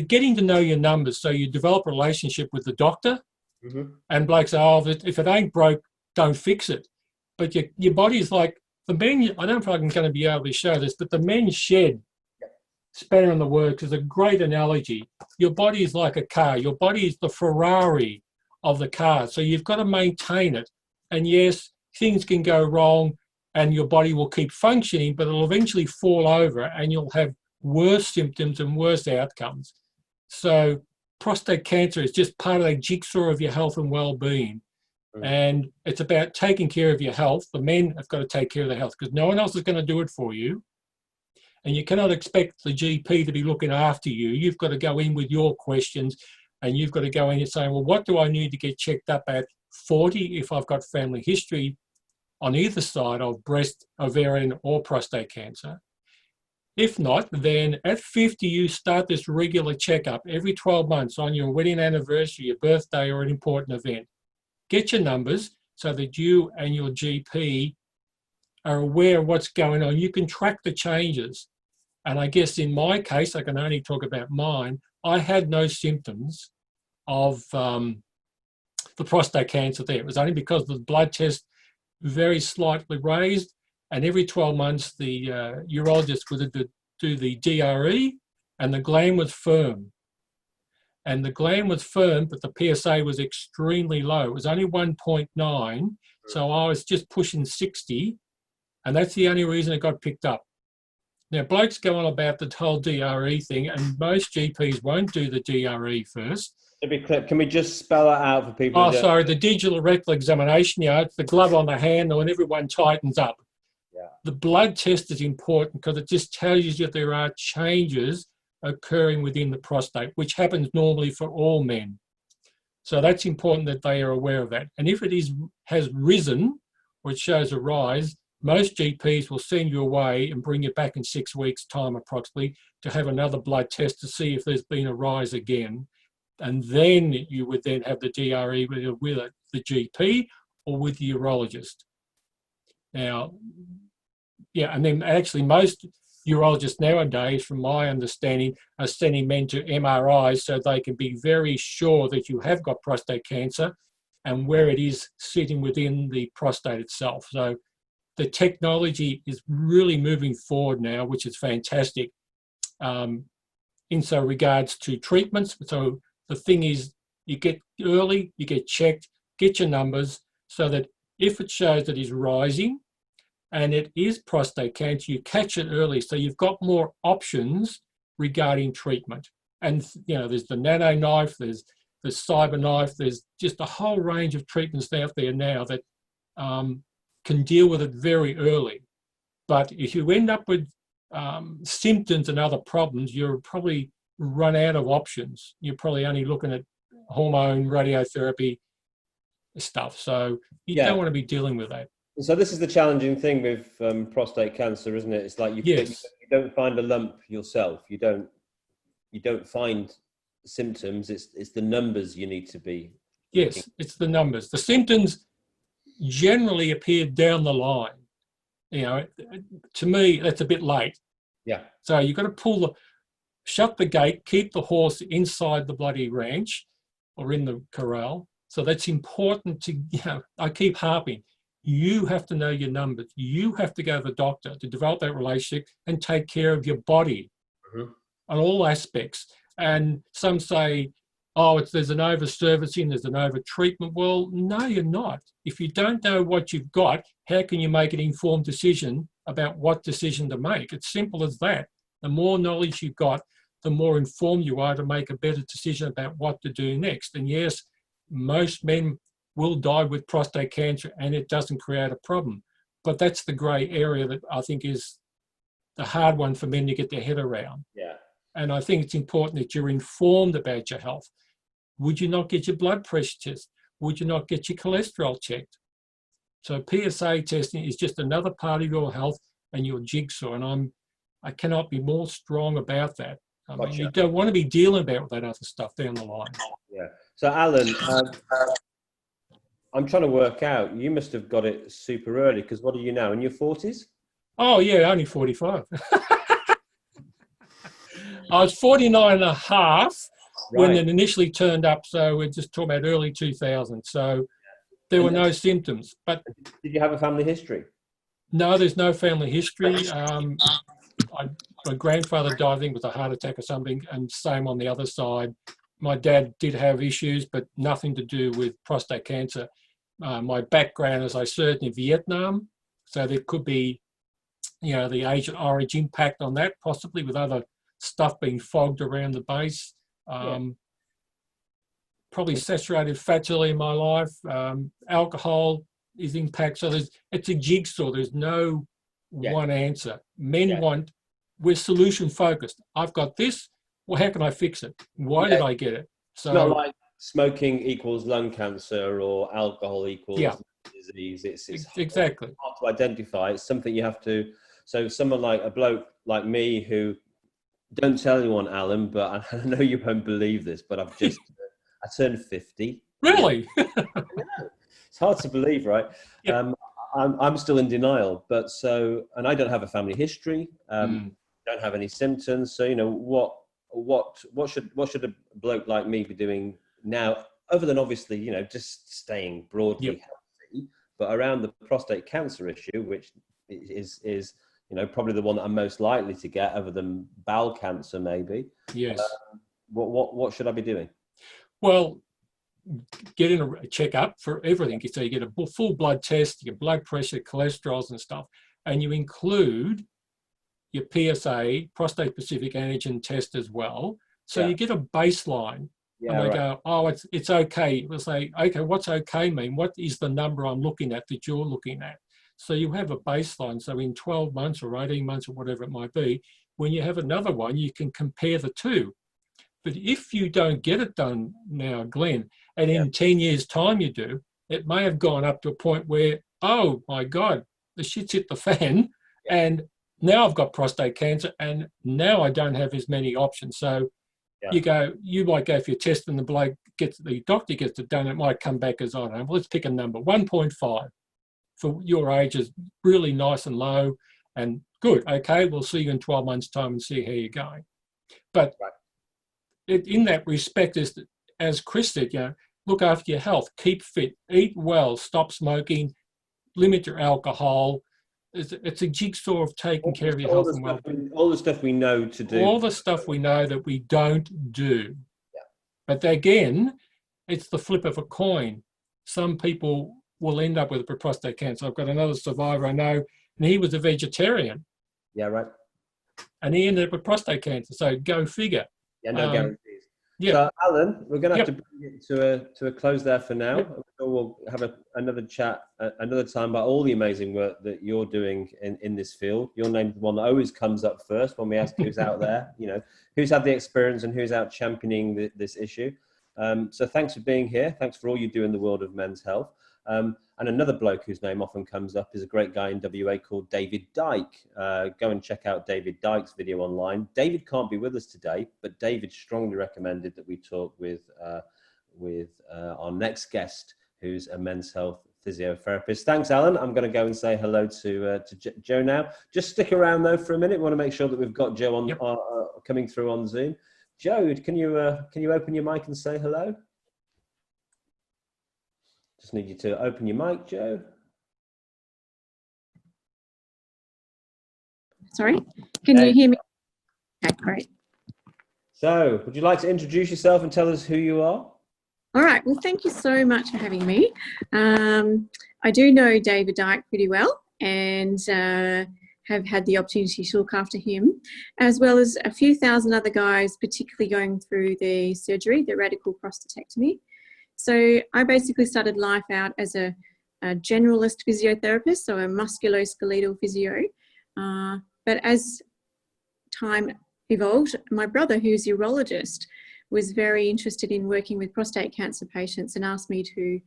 D: getting to know your numbers, so you develop a relationship with the doctor. And blokes say, oh, if it ain't broke, don't fix it. But your body's like, the men, I don't know if I'm going to be able to show this, but the men's shed, spanner in the works, is a great analogy. Your body is like a car. Your body is the Ferrari of the car. So you've got to maintain it. And yes, things can go wrong and your body will keep functioning, but it'll eventually fall over and you'll have worse symptoms and worse outcomes. So prostate cancer is just part of that jigsaw of your health and well-being. And it's about taking care of your health. The men have got to take care of their health because no one else is going to do it for you. And you cannot expect the GP to be looking after you. You've got to go in with your questions, and you've got to go in and say, well, what do I need to get checked up at 40 if I've got family history on either side of breast, ovarian or prostate cancer? If not, then at 50, you start this regular checkup every 12 months on your wedding anniversary, your birthday, or an important event. Get your numbers so that you and your GP are aware of what's going on. You can track the changes. And I guess in my case, I can only talk about mine, I had no symptoms of the prostate cancer there. It was only because the blood test very slightly raised, and every 12 months the urologist would do the DRE, and the gland was firm. And the gland was firm, but the PSA was extremely low. It was only 1.9, so I was just pushing 60, and that's the only reason it got picked up. Now, blokes go on about the whole DRE thing, and most GPs won't do the DRE first.
A: To be clear, can we just spell that out for people?
D: Oh, sorry, the digital rectal examination, it's the glove on the hand when everyone tightens up.
A: Yeah. The
D: blood test is important because it just tells you that there are changes occurring within the prostate, which happens normally for all men. So that's important that they are aware of that. And if it has risen, or it shows a rise, most GPs will send you away and bring you back in 6 weeks' time approximately to have another blood test to see if there's been a rise again. And then you would then have the DRE with the GP or with the urologist. Now, and then actually most urologists nowadays, from my understanding, are sending men to MRIs so they can be very sure that you have got prostate cancer and where it is sitting within the prostate itself. So the technology is really moving forward now, which is fantastic in so regards to treatments. So the thing is, you get early, you get checked, get your numbers, so that if it shows that it's rising and it is prostate cancer, you catch it early. So you've got more options regarding treatment. And, there's the nano knife, there's the cyber knife, there's just a whole range of treatments out there now that can deal with it very early. But if you end up with symptoms and other problems, you're probably run out of options. You're probably only looking at hormone, radiotherapy stuff. So you don't want to be dealing with that.
A: So this is the challenging thing with prostate cancer, isn't it? It's like
D: Yes.
A: you don't find a lump yourself. You don't find symptoms. It's the numbers you need to be looking.
D: Yes, it's the numbers. The symptoms generally appear down the line. You know, to me, that's a bit late.
A: Yeah.
D: So you've got to shut the gate, keep the horse inside the bloody ranch or in the corral. So that's important to, I keep harping. You have to know your numbers. You have to go to the doctor to develop that relationship and take care of your body on all aspects. And some say, oh, there's an over-servicing, there's an over-treatment. Well, no, you're not. If you don't know what you've got, how can you make an informed decision about what decision to make? It's simple as that. The more knowledge you've got, the more informed you are to make a better decision about what to do next. And yes, most men will die with prostate cancer and it doesn't create a problem. But that's the grey area that I think is the hard one for men to get their head around.
A: Yeah.
D: And I think it's important that you're informed about your health. Would you not get your blood pressure test? Would you not get your cholesterol checked? So PSA testing is just another part of your health and your jigsaw. And I cannot be more strong about that. I mean, you don't want to be dealing about that other stuff down the line.
A: Yeah. So Alan, I'm trying to work out, you must have got it super early, because what are you now, in your 40s?
D: Oh yeah, only 45. I was 49 and a half when it initially turned up. So we're just talking about early 2000. So there were no symptoms. But
A: did you have a family history?
D: No, there's no family history. My grandfather died, I think, with a heart attack or something, and same on the other side. My dad did have issues, but nothing to do with prostate cancer. My background is I served in Vietnam, so there could be, the Agent Orange impact on that, possibly with other stuff being fogged around the base. Probably saturated fats early in my life. Alcohol is impact. So it's a jigsaw. There's no one answer. Men we're solution focused. I've got this. Well, how can I fix it? Why did I get it? So
A: it's not like smoking equals lung cancer or alcohol equals disease. It's
D: exactly
A: hard to identify. It's something you have to. So someone like a bloke like me who, don't tell anyone, Alan, but I know you won't believe this, but I turned 50.
D: Really?
A: It's hard to believe, right? Yeah. I'm still in denial, and I don't have a family history. Don't have any symptoms. So what should a bloke like me be doing now, other than obviously just staying broadly healthy, but around the prostate cancer issue, which is probably the one that I'm most likely to get, other than bowel cancer maybe.
D: Yes.
A: What should I be doing?
D: Well, getting a checkup for everything. So you get a full blood test, your blood pressure, cholesterols and stuff, and you include your PSA, prostate specific antigen test as well. So you get a baseline. And they go, oh, it's okay. We'll say, okay, what's okay mean? What is the number I'm looking at that you're looking at? So you have a baseline. So in 12 months or 18 months or whatever it might be, when you have another one, you can compare the two. But if you don't get it done now, Glenn, and in 10 years' time you do, it may have gone up to a point where, oh my God, the shit's hit the fan, and now I've got prostate cancer, and now I don't have as many options. So you might go for your test, and the doctor gets it done. It might come back as, I don't know, well, let's pick a number, 1.5 for your age is really nice and low and good. Okay, we'll see you in 12 months' time and see how you're going. But in that respect, as Chris said, look after your health, keep fit, eat well, stop smoking, limit your alcohol. It's a jigsaw of taking care of your health and well-being.
A: All the stuff we know to do.
D: All the stuff we know that we don't do. Yeah. But again, it's the flip of a coin. Some people will end up with prostate cancer. I've got another survivor I know, and he was a vegetarian.
A: Yeah, right.
D: And he ended up with prostate cancer. So go figure.
A: Yeah, no guarantees.
D: Yeah.
A: So, Alan, we're going to have to bring it to a close there for now. Yep. We'll have another chat another time about all the amazing work that you're doing in this field. Your name's the one that always comes up first when we ask who's out there, who's had the experience and who's out championing this issue. So thanks for being here. Thanks for all you do in the world of men's health. And another bloke whose name often comes up is a great guy in WA called David Dyke. Go and check out David Dyke's video online. David can't be with us today, but David strongly recommended that we talk with our next guest, who's a men's health physiotherapist. Thanks, Alan. I'm going to go and say hello to Joe now. Just stick around though for a minute. We want to make sure that we've got Joe on coming through on Zoom. Joe, can you open your mic and say hello? Just need you to open your mic, Joe.
E: Sorry, can you hear me? Okay, great.
A: So, would you like to introduce yourself and tell us who you are?
E: All right, well, thank you so much for having me. I do know David Dyke pretty well, and have had the opportunity to look after him, as well as a few thousand other guys, particularly going through the surgery, the radical prostatectomy. So I basically started life out as a generalist physiotherapist, so a musculoskeletal physio. But as time evolved, my brother, who's a urologist, was very interested in working with prostate cancer patients and asked me to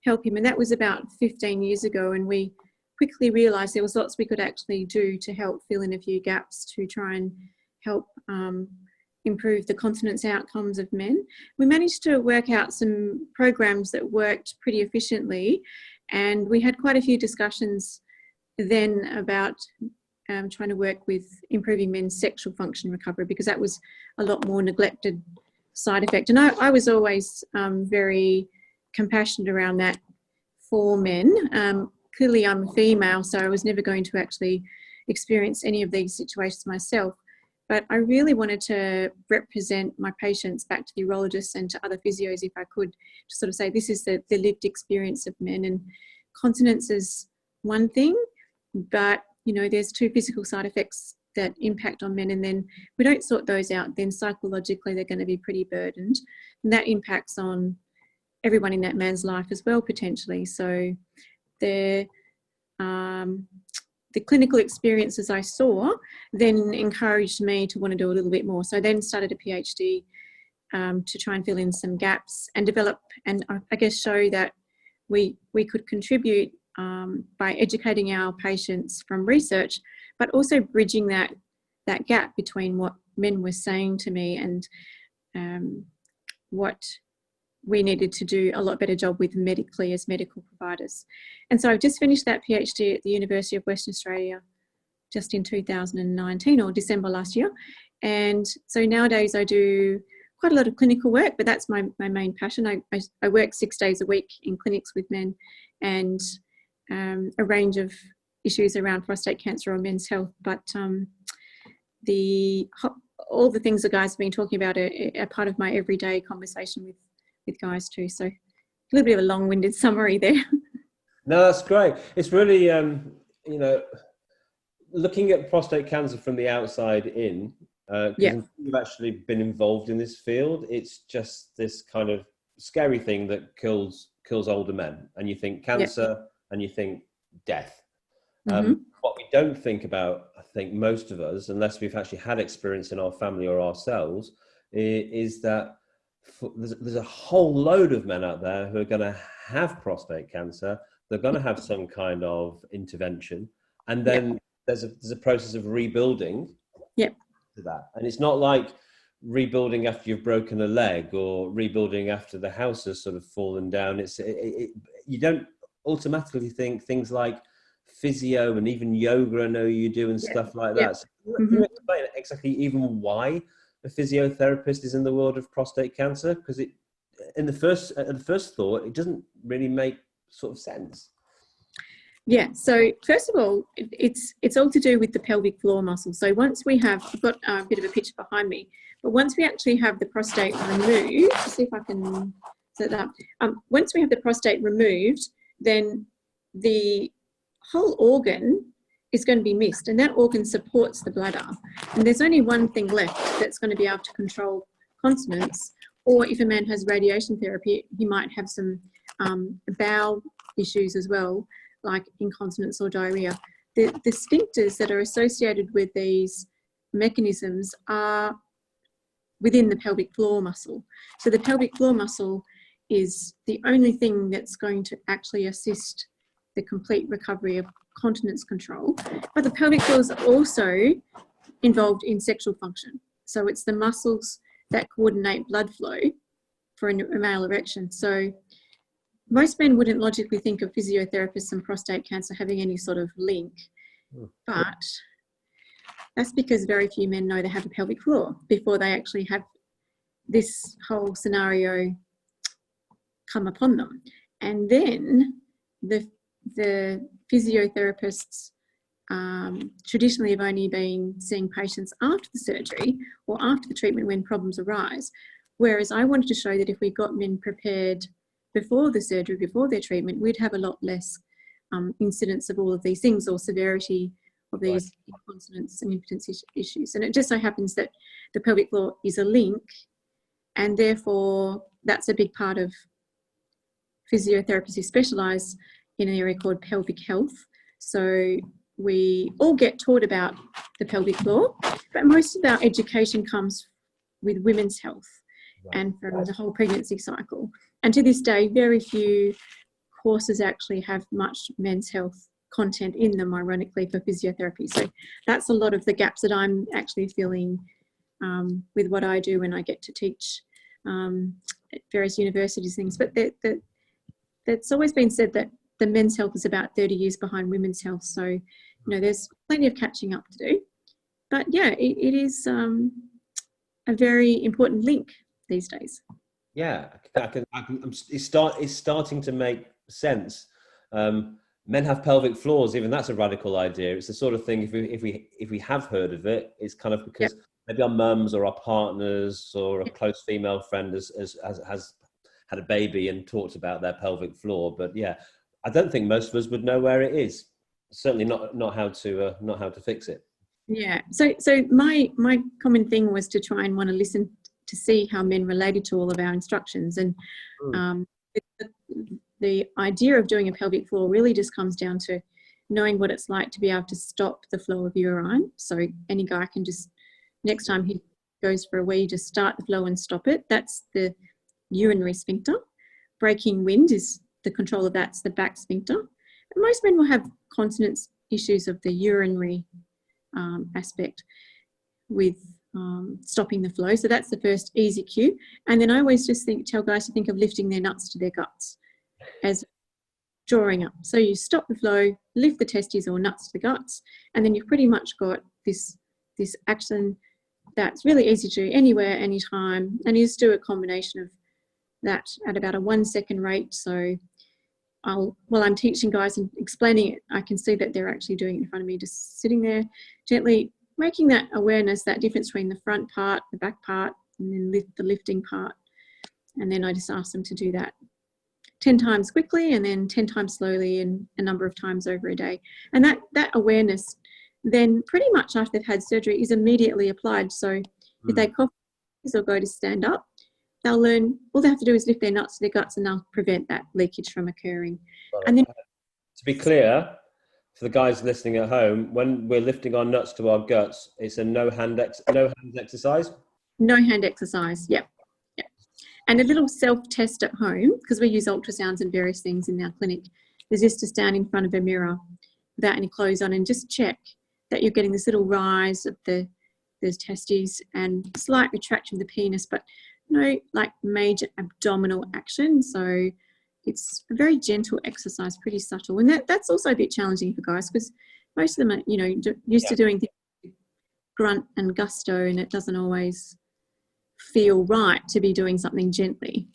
E: help him. And that was about 15 years ago. And we quickly realised there was lots we could actually do to help fill in a few gaps to try and help improve the continence outcomes of men. We managed to work out some programs that worked pretty efficiently, and we had quite a few discussions then about trying to work with improving men's sexual function recovery, because that was a lot more neglected side effect. And I was always very compassionate around that for men. Clearly I'm a female, so I was never going to actually experience any of these situations myself. But I really wanted to represent my patients back to the urologists and to other physios if I could, to sort of say this is the lived experience of men. And continence is one thing, but there's two physical side effects that impact on men, and then if we don't sort those out, then psychologically they're going to be pretty burdened, and that impacts on everyone in that man's life as well, potentially. So the clinical experiences I saw then encouraged me to want to do a little bit more. So I then started a PhD to try and fill in some gaps and develop, and I guess show that we could contribute by educating our patients from research, but also bridging that gap between what men were saying to me and what we needed to do a lot better job with medically as medical providers. And so I've just finished that PhD at the University of Western Australia just in 2019, or December last year. And so nowadays I do quite a lot of clinical work, but that's my main passion. I work 6 days a week in clinics with men, and a range of issues around prostate cancer or men's health. But all the things the guys have been talking about are part of my everyday conversation with guys too. So a little bit of a long-winded summary there.
A: No, that's great. It's really, looking at prostate cancer from the outside in, because you've actually been involved in this field, it's just this kind of scary thing that kills older men. And you think cancer and you think death. What we don't think about, I think most of us, unless we've actually had experience in our family or ourselves, is that there's a whole load of men out there who are going to have prostate cancer. They're going to have some kind of intervention, and then there's a process of rebuilding to that. And it's not like rebuilding after you've broken a leg or rebuilding after the house has sort of fallen down. You don't automatically think things like physio and even yoga, I know you do, and stuff like that. So can you explain exactly even why a physiotherapist is in the world of prostate cancer? Because at the first thought, it doesn't really make sort of sense.
E: Yeah, so first of all, it's all to do with the pelvic floor muscle. So once we have, I've got a bit of a picture behind me, but once we actually have the prostate removed, let's see if I can set that up. Once we have the prostate removed, then the whole organ is going to be missed, and that organ supports the bladder. And there's only one thing left that's going to be able to control continence, or if a man has radiation therapy, he might have some bowel issues as well, like incontinence or diarrhea. The sphincters that are associated with these mechanisms are within the pelvic floor muscle. So the pelvic floor muscle is the only thing that's going to actually assist the complete recovery of continence control. But the pelvic floor is also involved in sexual function. So it's the muscles that coordinate blood flow for a male erection. So most men wouldn't logically think of physiotherapists and prostate cancer having any sort of link, but that's because very few men know they have a pelvic floor before they actually have this whole scenario come upon them. And then the physiotherapists traditionally have only been seeing patients after the surgery or after the treatment when problems arise. Whereas I wanted to show that if we got men prepared before the surgery, before their treatment, we'd have a lot less incidence of all of these things or severity of these incontinence and impotence issues. And it just so happens that the pelvic floor is a link, and therefore that's a big part of physiotherapists who specialise in an area called pelvic health. So we all get taught about the pelvic floor, but most of our education comes with women's health and from the whole pregnancy cycle. And to this day, very few courses actually have much men's health content in them, ironically, for physiotherapy. So that's a lot of the gaps that I'm actually filling with what I do when I get to teach at various universities things. But that's always been said that the men's health is about 30 years behind women's health. So, you know, there's plenty of catching up to do. But yeah, it is a very important link these days.
A: Yeah, it's starting to make sense. Men have pelvic floors. Even that's a radical idea. It's the sort of thing. If we have heard of it, it's kind of because maybe our mums or our partners or a close female friend has had a baby and talked about their pelvic floor. But yeah, I don't think most of us would know where it is. Certainly not how to fix it.
E: Yeah. So my common thing was to try and want to listen to see how men related to all of our instructions. And the idea of doing a pelvic floor really just comes down to knowing what it's like to be able to stop the flow of urine. So any guy can just, next time he goes for a wee, just start the flow and stop it. That's the urinary sphincter. Breaking wind is the control of that's the back sphincter. And most men will have continence issues of the urinary aspect with stopping the flow. So that's the first easy cue. And then I always just tell guys to think of lifting their nuts to their guts as drawing up. So you stop the flow, lift the testes or nuts to the guts, and then you've pretty much got this action that's really easy to do anywhere, anytime. And you just do a combination of that at about a 1 second rate. So while I'm teaching guys and explaining it, I can see that they're actually doing it in front of me, just sitting there gently making that awareness, that difference between the front part, the back part, and then the lifting part. And then I just ask them to do that 10 times quickly and then 10 times slowly and a number of times over a day. And that awareness then pretty much after they've had surgery is immediately applied. So if they cough or go to stand up, they'll learn, all they have to do is lift their nuts to their guts and they'll prevent that leakage from occurring. And then,
A: to be clear, for the guys listening at home, when we're lifting our nuts to our guts, it's a no hand exercise?
E: No hand exercise, yep. And a little self-test at home, because we use ultrasounds and various things in our clinic, is just to stand in front of a mirror without any clothes on and just check that you're getting this little rise of the testes and slight retraction of the penis, but no like major abdominal action. So it's a very gentle exercise, pretty subtle. And that's also a bit challenging for guys because most of them are, used to doing things with grunt and gusto, and it doesn't always feel right to be doing something gently.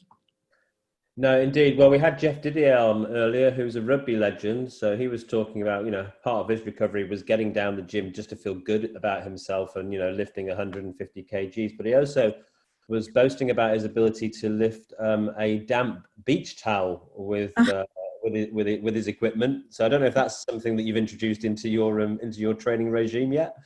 A: No, indeed. Well, we had Geoff Didier on earlier, who's a rugby legend. So he was talking about, part of his recovery was getting down the gym just to feel good about himself and, lifting 150 kgs. But he also was boasting about his ability to lift a damp beach towel with his equipment. So I don't know if that's something that you've introduced into your training regime yet.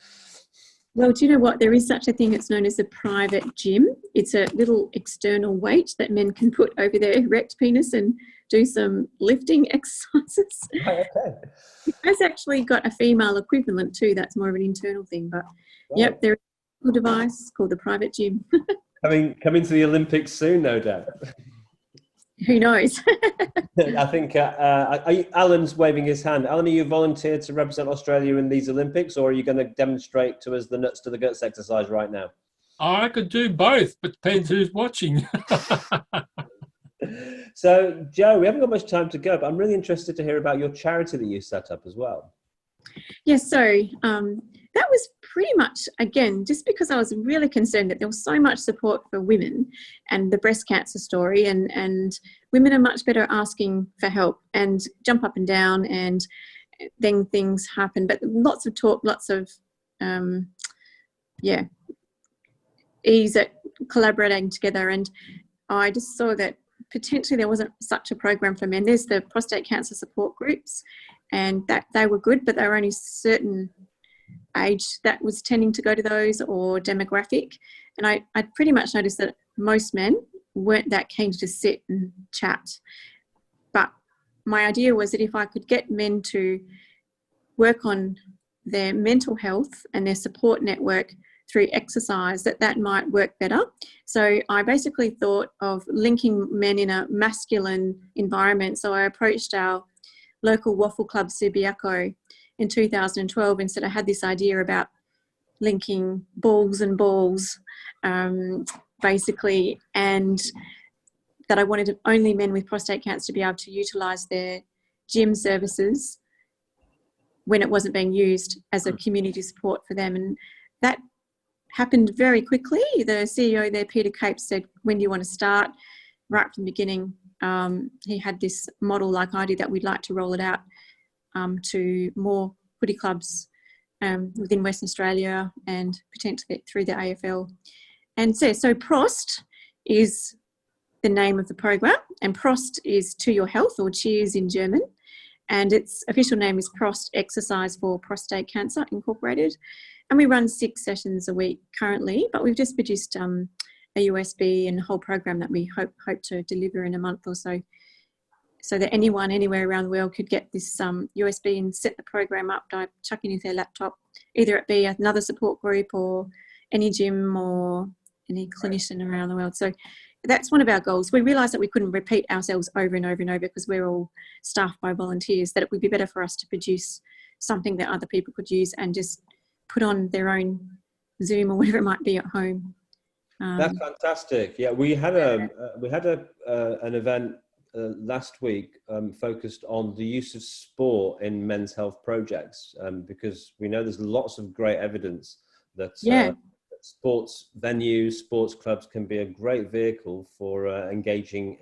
E: Well, do you know what? There is such a thing. It's known as a private gym. It's a little external weight that men can put over their erect penis and do some lifting exercises.
A: Right, okay.
E: It has actually got a female equivalent too. That's more of an internal thing. But Yep, there is a device called the private gym.
A: Coming to the Olympics soon, no doubt.
E: who knows?
A: I think Alan's waving his hand. Alan, are you volunteered to represent Australia in these Olympics, or are you going to demonstrate to us the nuts to the guts exercise right now?
D: I could do both, but depends who's watching.
A: So, Joe, we haven't got much time to go, but I'm really interested to hear about your charity that you set up as well.
E: Yes, so that was pretty much, again, just because I was really concerned that there was so much support for women and the breast cancer story, and women are much better asking for help and jump up and down, and then things happen. But lots of talk, lots of, ease at collaborating together. And I just saw that potentially there wasn't such a program for men. There's the prostate cancer support groups, and that they were good, but they were only certain age that was tending to go to those, or demographic. And I pretty much noticed that most men weren't that keen to just sit and chat. But my idea was that if I could get men to work on their mental health and their support network through exercise, that might work better. So I basically thought of linking men in a masculine environment. So I approached our local waffle club, Subiaco, in 2012, and said I had this idea about linking balls and balls, basically, and that I wanted only men with prostate cancer to be able to utilise their gym services when it wasn't being used as a community support for them. And that happened very quickly. The CEO there, Peter Cape, said, when do you want to start? Right from the beginning, he had this model like I did, that we'd like to roll it out to more footy clubs within Western Australia and potentially through the AFL. And so Prost is the name of the program, and Prost is to your health, or cheers in German. And its official name is Prost Exercise for Prostate Cancer Incorporated. And we run 6 sessions a week currently, but we've just produced a USB and a whole program that we hope to deliver in a month or so, so that anyone anywhere around the world could get this USB and set the program up, chuck it into their laptop, either it be another support group or any gym or any clinician around the world. So that's one of our goals. We realised that we couldn't repeat ourselves over and over and over, because we're all staffed by volunteers, that it would be better for us to produce something that other people could use and just put on their own Zoom or whatever it might be at home.
A: That's fantastic. Yeah, we had an event last week focused on the use of sport in men's health projects, because we know there's lots of great evidence that sports venues, sports clubs can be a great vehicle for engaging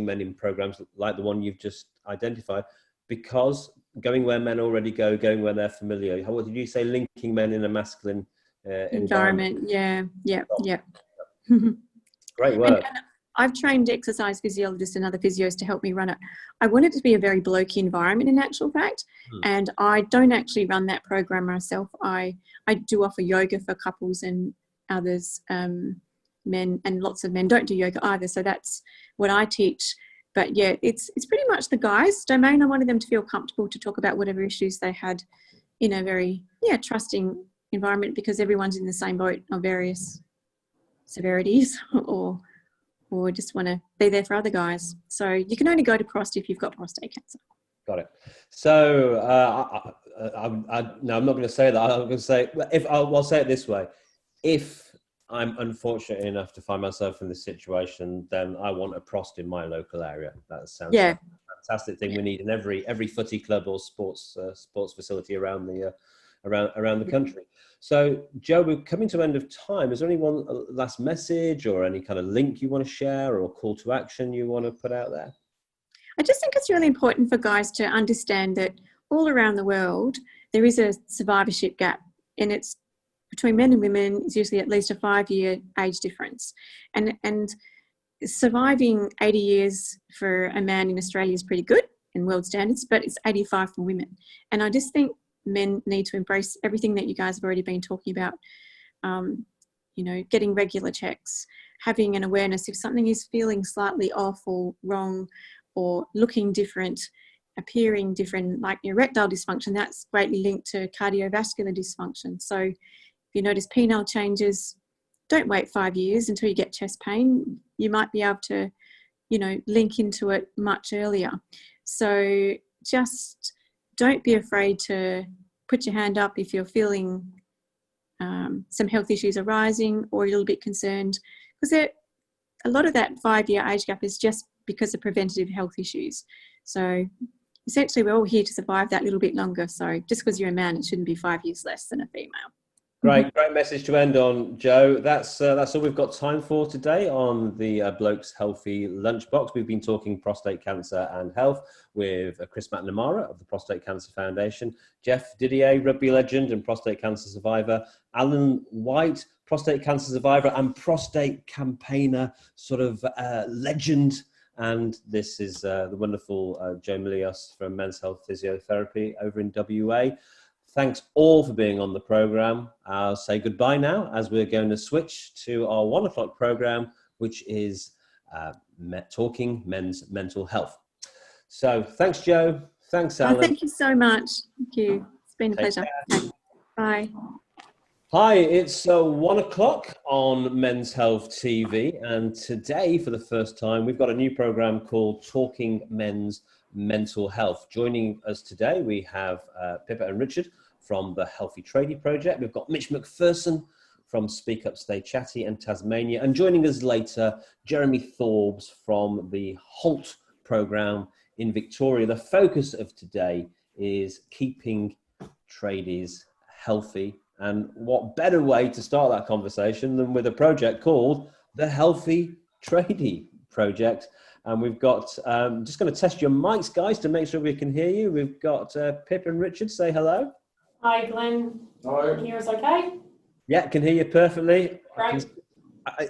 A: men in programs like the one you've just identified, because going where men already go, going where they're familiar. What did you say? Linking men in a masculine environment.
E: Yeah.
A: Great work.
E: And I've trained exercise physiologists and other physios to help me run it. I want it to be a very blokey environment, in actual fact, and I don't actually run that program myself. I do offer yoga for couples and others, men, and lots of men don't do yoga either, so that's what I teach. But yeah, it's pretty much the guys' domain. I wanted them to feel comfortable to talk about whatever issues they had in a very trusting environment, because everyone's in the same boat of various severities or just want to be there for other guys. So you can only go to Prost if you've got prostate cancer.
A: Got it. So I'm not going to say that. I'm going to say, I'll say it this way: if I'm unfortunate enough to find myself in this situation, then I want a Prost in my local area. That sounds like a fantastic thing. We need in every footy club or sports facility around the country. So, Joe, we're coming to end of time. Is there any one last message or any kind of link you want to share or call to action you want to put out there?
E: I just think it's really important for guys to understand that all around the world there is a survivorship gap, and it's between men and women. It's usually at least a 5-year age difference, and surviving 80 years for a man in Australia is pretty good in world standards, but it's 85 for women. And I just think men need to embrace everything that you guys have already been talking about. Getting regular checks, having an awareness if something is feeling slightly off or wrong or looking different, appearing different, like erectile dysfunction, that's greatly linked to cardiovascular dysfunction. So if you notice penile changes, don't wait 5 years until you get chest pain. You might be able to link into it much earlier. So just don't be afraid to put your hand up if you're feeling some health issues arising or a little bit concerned, because a lot of that 5-year age gap is just because of preventative health issues. So essentially we're all here to survive that little bit longer. So just because you're a man, it shouldn't be 5 years less than a female.
A: Great message to end on, Joe. That's all we've got time for today on the Blokes Healthy Lunchbox. We've been talking prostate cancer and health with Chris McNamara of the Prostate Cancer Foundation, Geoff, Didier, rugby legend and prostate cancer survivor, Alan White, prostate cancer survivor and prostate campaigner, sort of legend. And this is the wonderful Joe Milios from Men's Health Physiotherapy over in WA. Thanks all for being on the programme. I'll say goodbye now as we're going to switch to our 1 o'clock programme, which is Talking Men's Mental Health. So thanks, Joe. Thanks, Alan.
E: Thank you so much. Thank you. It's been a pleasure. Bye.
A: Hi, it's 1 o'clock on Men's Health TV. And today, for the first time, we've got a new programme called Talking Men's Mental Health. Joining us today, we have Pippa and Richard from the Healthy Tradie Project. We've got Mitch McPherson from Speak Up, Stay Chatty and Tasmania. And joining us later, Jeremy Thorbs from the HALT programme in Victoria. The focus of today is keeping tradies healthy. And what better way to start that conversation than with a project called the Healthy Tradie Project. And we've got, just going to test your mics, guys, to make sure we can hear you. We've got Pip and Richard. Say hello.
F: Hi, Glenn.
B: Hello.
F: Can you hear us okay?
A: Yeah, can hear you perfectly.
F: Great.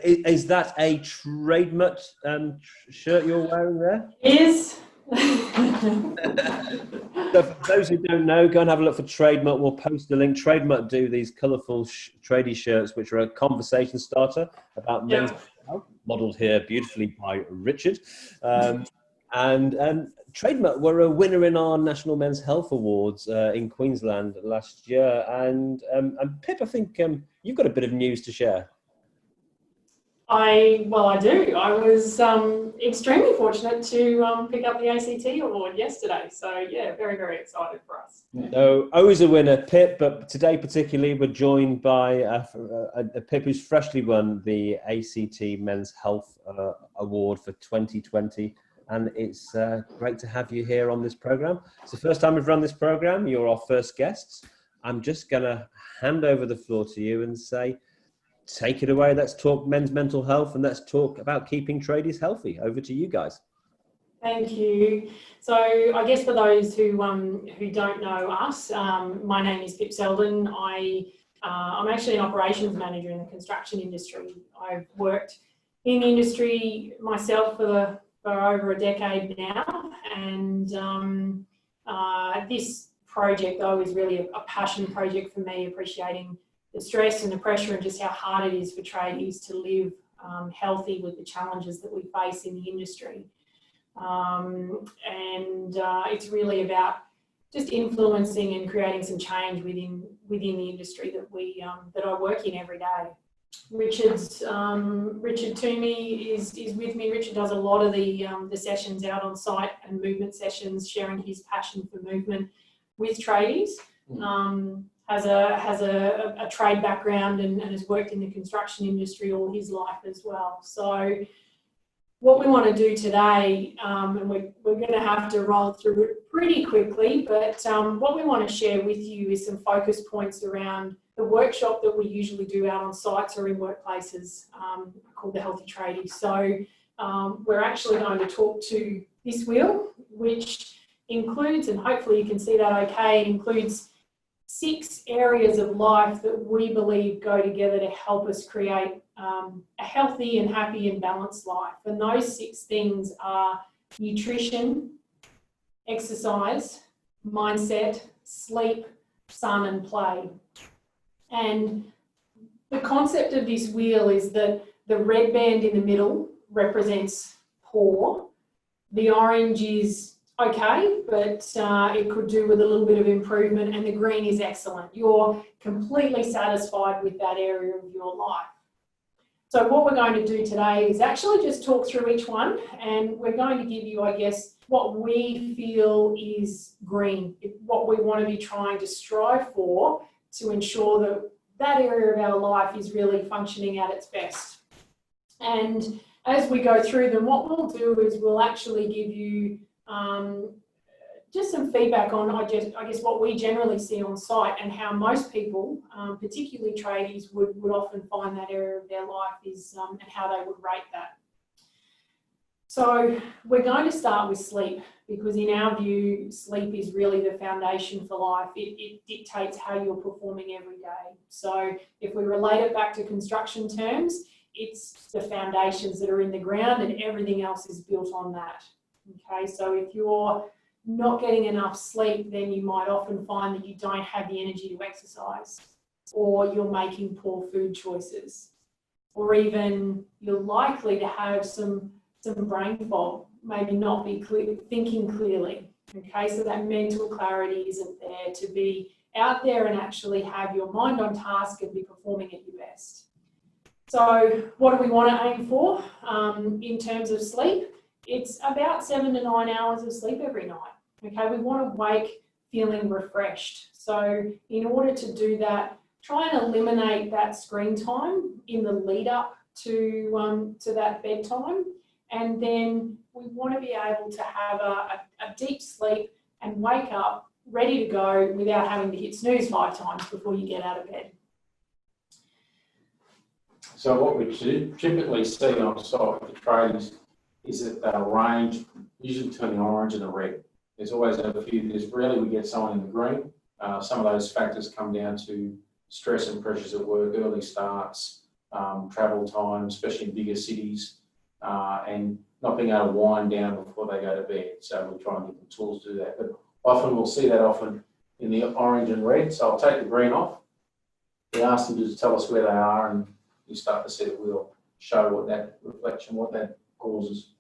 A: Is that a Trademut shirt you're wearing there?
F: It is.
A: So for those who don't know, go and have a look for Trademut. We'll post the link. Trademut do these colourful tradie shirts, which are a conversation starter about men's health, modelled here beautifully by Richard. And Trademut were a winner in our National Men's Health Awards in Queensland last year. And Pip, I think you've got a bit of news to share.
F: I do. I was extremely fortunate to pick up the ACT award yesterday. So, yeah, very, very excited for us.
A: So, always a winner, Pip, but today particularly we're joined by a Pip who's freshly won the ACT Men's Health Award for 2020. And it's great to have you here on this programme. It's the first time we've run this programme. You're our first guests. I'm just going to hand over the floor to you and say, take it away. Let's talk men's mental health and let's talk about keeping tradies healthy. Over to you guys.
F: Thank you. So I guess for those who don't know us, my name is Pip Selden. I'm actually an operations manager in the construction industry. I've worked in the industry myself for over a decade now, and this project though is really a passion project for me, appreciating the stress and the pressure and just how hard it is for tradies to live healthy with the challenges that we face in the industry. It's really about just influencing and creating some change within the industry that I work in every day. Richard Toomey is with me. Richard does a lot of the sessions out on site and movement sessions, sharing his passion for movement with tradies. Has a trade background and has worked in the construction industry all his life as well. So what we want to do today, and we're going to have to roll through it pretty quickly, but what we want to share with you is some focus points around the workshop that we usually do out on sites or in workplaces called the Healthy Tradie. So we're actually going to talk to this wheel, which includes, and hopefully you can see that okay, it includes 6 areas of life that we believe go together to help us create a healthy and happy and balanced life. And those 6 things are nutrition, exercise, mindset, sleep, sun and play. And the concept of this wheel is that the red band in the middle represents poor, the orange is okay, but it could do with a little bit of improvement, and the green is excellent. You're completely satisfied with that area of your life. So what we're going to do today is actually just talk through each one, and we're going to give you, I guess, what we feel is green, what we want to be trying to strive for to ensure that that area of our life is really functioning at its best. And as we go through them, what we'll do is we'll actually give you just some feedback on, I guess, what we generally see on site and how most people, particularly tradies, would often find that area of their life is and how they would rate that. So we're going to start with sleep, because in our view, sleep is really the foundation for life. It dictates how you're performing every day. So if we relate it back to construction terms, it's the foundations that are in the ground and everything else is built on that. Okay, so if you're not getting enough sleep, then you might often find that you don't have the energy to exercise, or you're making poor food choices, or even you're likely to have some brain fog, maybe not be thinking clearly. Okay, so that mental clarity isn't there to be out there and actually have your mind on task and be performing at your best. So what do we want to aim for in terms of sleep? It's about 7 to 9 hours of sleep every night. Okay, we want to wake feeling refreshed. So in order to do that, try and eliminate that screen time in the lead up to that bedtime. And then we want to be able to have a deep sleep and wake up ready to go without having to hit snooze 5 times before you get out of bed.
G: So what we typically see on site with the tradies is that they'll range usually between the orange and the red. There's always a few, there's rarely we get someone in the green. Some of those factors come down to stress and pressures at work, early starts, travel time, especially in bigger cities, and not being able to wind down before they go to bed. So we try and give them tools to do that. But often we'll see that often in the orange and red. So I'll take the green off. We ask them to tell us where they are, and you start to see that we'll show what that reflection, what that causes.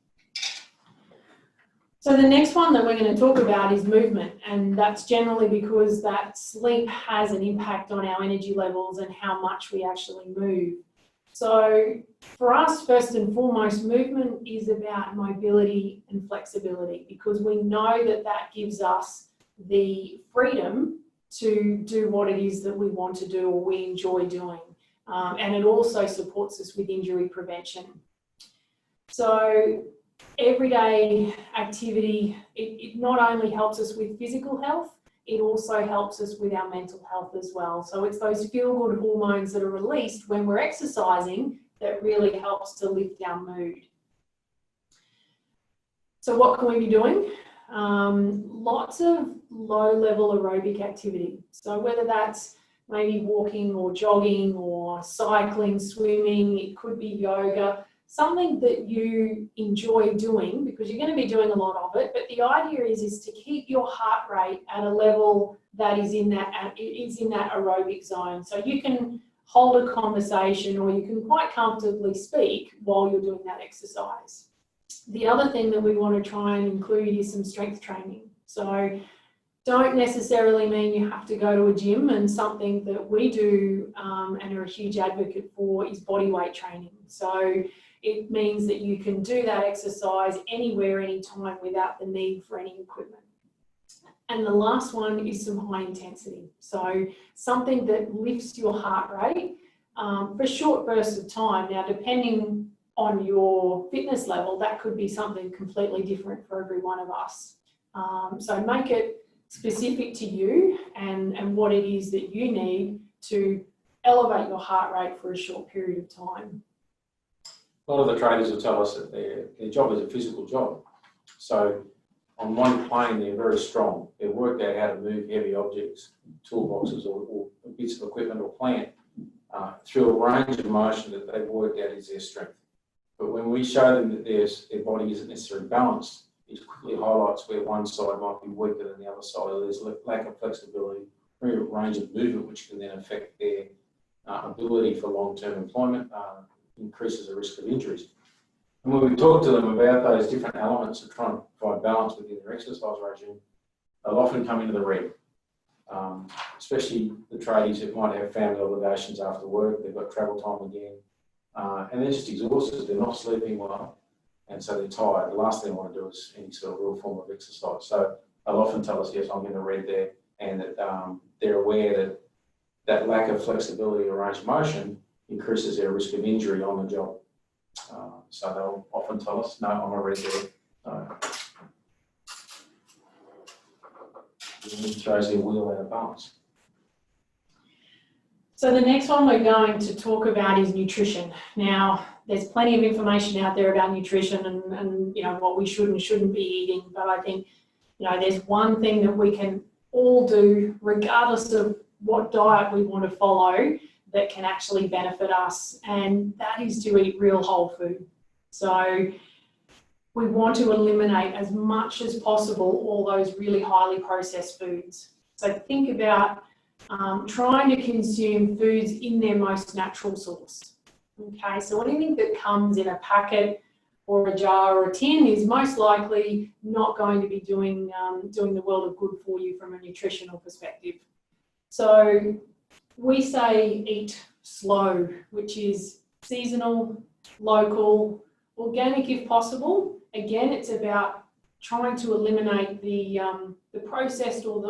F: So the next one that we're going to talk about is movement, and that's generally because that sleep has an impact on our energy levels and how much we actually move. So for us, first and foremost, movement is about mobility and flexibility, because we know that that gives us the freedom to do what it is that we want to do or we enjoy doing. And it also supports us with injury prevention. So everyday activity, it not only helps us with physical health, it also helps us with our mental health as well. So it's those feel-good hormones that are released when we're exercising that really helps to lift our mood. So what can we be doing? Lots of low-level aerobic activity. So whether that's maybe walking or jogging or cycling, swimming, it could be yoga, something that you enjoy doing, because you're going to be doing a lot of it. But the idea is to keep your heart rate at a level that is in that aerobic zone. So you can hold a conversation, or you can quite comfortably speak while you're doing that exercise. The other thing that we want to try and include is some strength training. So don't necessarily mean you have to go to a gym, and something that we do and are a huge advocate for is body weight training. So it means that you can do that exercise anywhere, anytime, without the need for any equipment. And the last one is some high intensity. So something that lifts your heart rate for short bursts of time. Now, depending on your fitness level, that could be something completely different for every one of us. So make it specific to you and what it is that you need to elevate your heart rate for a short period of time.
G: A lot of the traders will tell us that their job is a physical job. So on one plane, they're very strong. They've worked out how to move heavy objects, toolboxes or bits of equipment or plant through a range of motion that they've worked out is their strength. But when we show them that their body isn't necessarily balanced, it quickly highlights where one side might be weaker than the other side, or there's a lack of flexibility, range of movement, which can then affect their ability for long-term employment, increases the risk of injuries. And when we talk to them about those different elements of trying to provide balance within their exercise regime, they'll often come into the red, especially the tradies that might have family obligations after work, they've got travel time again, and they're just exhausted. They're not sleeping well, and so they're tired. The last thing they want to do is any sort of real form of exercise. So they'll often tell us, yes, I'm in the red there, and that they're aware that that lack of flexibility or range of motion increases their risk of injury on the job. So they'll often tell us, no, I'm a red there. It throws their wheel out of balance.
F: So the next one we're going to talk about is nutrition. Now, there's plenty of information out there about nutrition and you know what we should and shouldn't be eating, but I think there's one thing that we can all do, regardless of what diet we want to follow, that can actually benefit us, and that is to eat real whole food. So we want to eliminate as much as possible all those really highly processed foods. So think about trying to consume foods in their most natural source. Okay, so anything that comes in a packet or a jar or a tin is most likely not going to be doing the world of good for you from a nutritional perspective. So we say eat slow, which is seasonal, local, organic if possible. Again, it's about trying to eliminate the processed or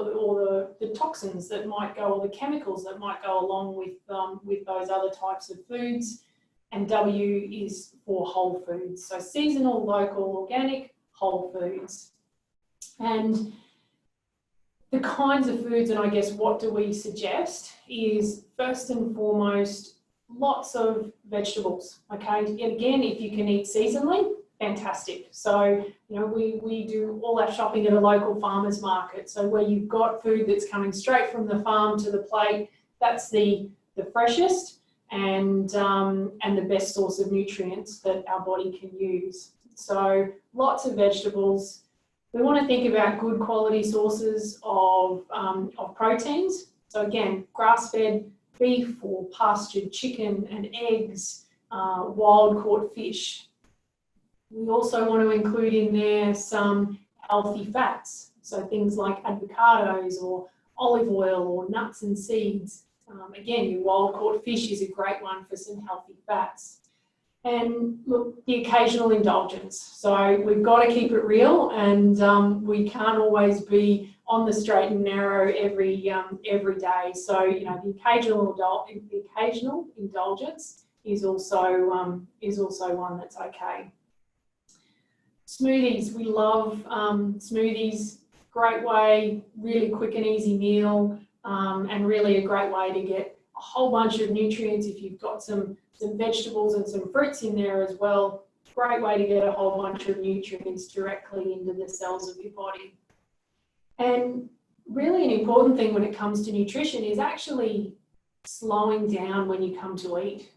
F: the toxins that might go, or the chemicals that might go along with those other types of foods. And W is for whole foods. So seasonal, local, organic, whole foods. And the kinds of foods, and I guess what do we suggest, is first and foremost, lots of vegetables, okay? And again, if you can eat seasonally, fantastic. So, we do all our shopping at a local farmer's market. So where you've got food that's coming straight from the farm to the plate, that's the freshest and the best source of nutrients that our body can use. So lots of vegetables. We want to think about good quality sources of proteins. So again, grass-fed beef or pastured chicken and eggs, wild-caught fish. We also want to include in there some healthy fats. So things like avocados or olive oil or nuts and seeds. Again, your wild-caught fish is a great one for some healthy fats. And look, the occasional indulgence. So we've got to keep it real, and we can't always be on the straight and narrow every day. So the occasional indulgence is also one that's okay. Smoothies, we love smoothies. Great way, really quick and easy meal, and really a great way to get a whole bunch of nutrients if you've got some vegetables and some fruits in there as well. Great way to get a whole bunch of nutrients directly into the cells of your body. And really an important thing when it comes to nutrition is actually slowing down when you come to eat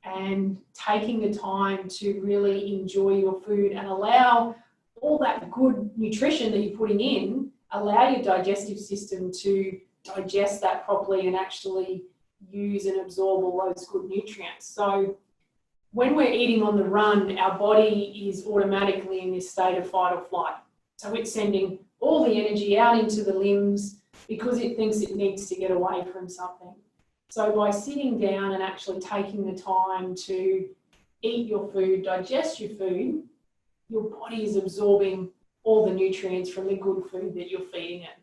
F: and taking the time to really enjoy your food and allow all that good nutrition that you're putting in, allow your digestive system to digest that properly and actually use and absorb all those good nutrients. So when we're eating on the run, our body is automatically in this state of fight or flight. So it's sending all the energy out into the limbs because it thinks it needs to get away from something. So by sitting down and actually taking the time to eat your food, digest your food, your body is absorbing all the nutrients from the good food that you're feeding it.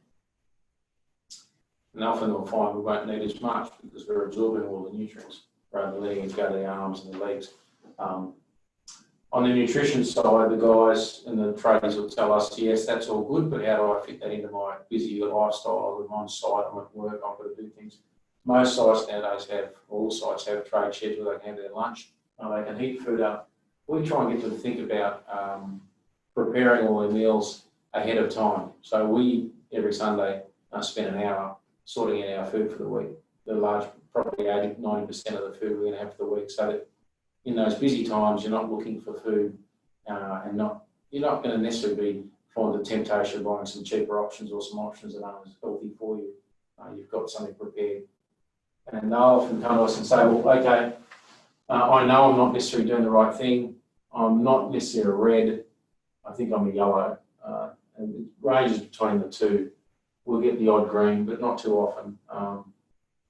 G: And often we'll find we won't need as much because we're absorbing all the nutrients rather than letting it go to the arms and the legs. On the nutrition side, the guys and the tradies will tell us, yes, that's all good, but how do I fit that into my busy lifestyle? I'm on site, I'm at work, I've got to do things. Most sites nowadays all sites have trade sheds where they can have their lunch, they can heat food up. We try and get them to think about preparing all their meals ahead of time. So we, every Sunday, spend an hour sorting out our food for the week. The large, probably 80-90% of the food we're going to have for the week, so that in those busy times you're not looking for food and you're not going to necessarily find the temptation of buying some cheaper options or some options that aren't as healthy for you. You've got something prepared. And they'll often come to us and say, well, okay, I know I'm not necessarily doing the right thing. I'm not necessarily a red. I think I'm a yellow. And it ranges between the two. We'll get the odd green, but not too often.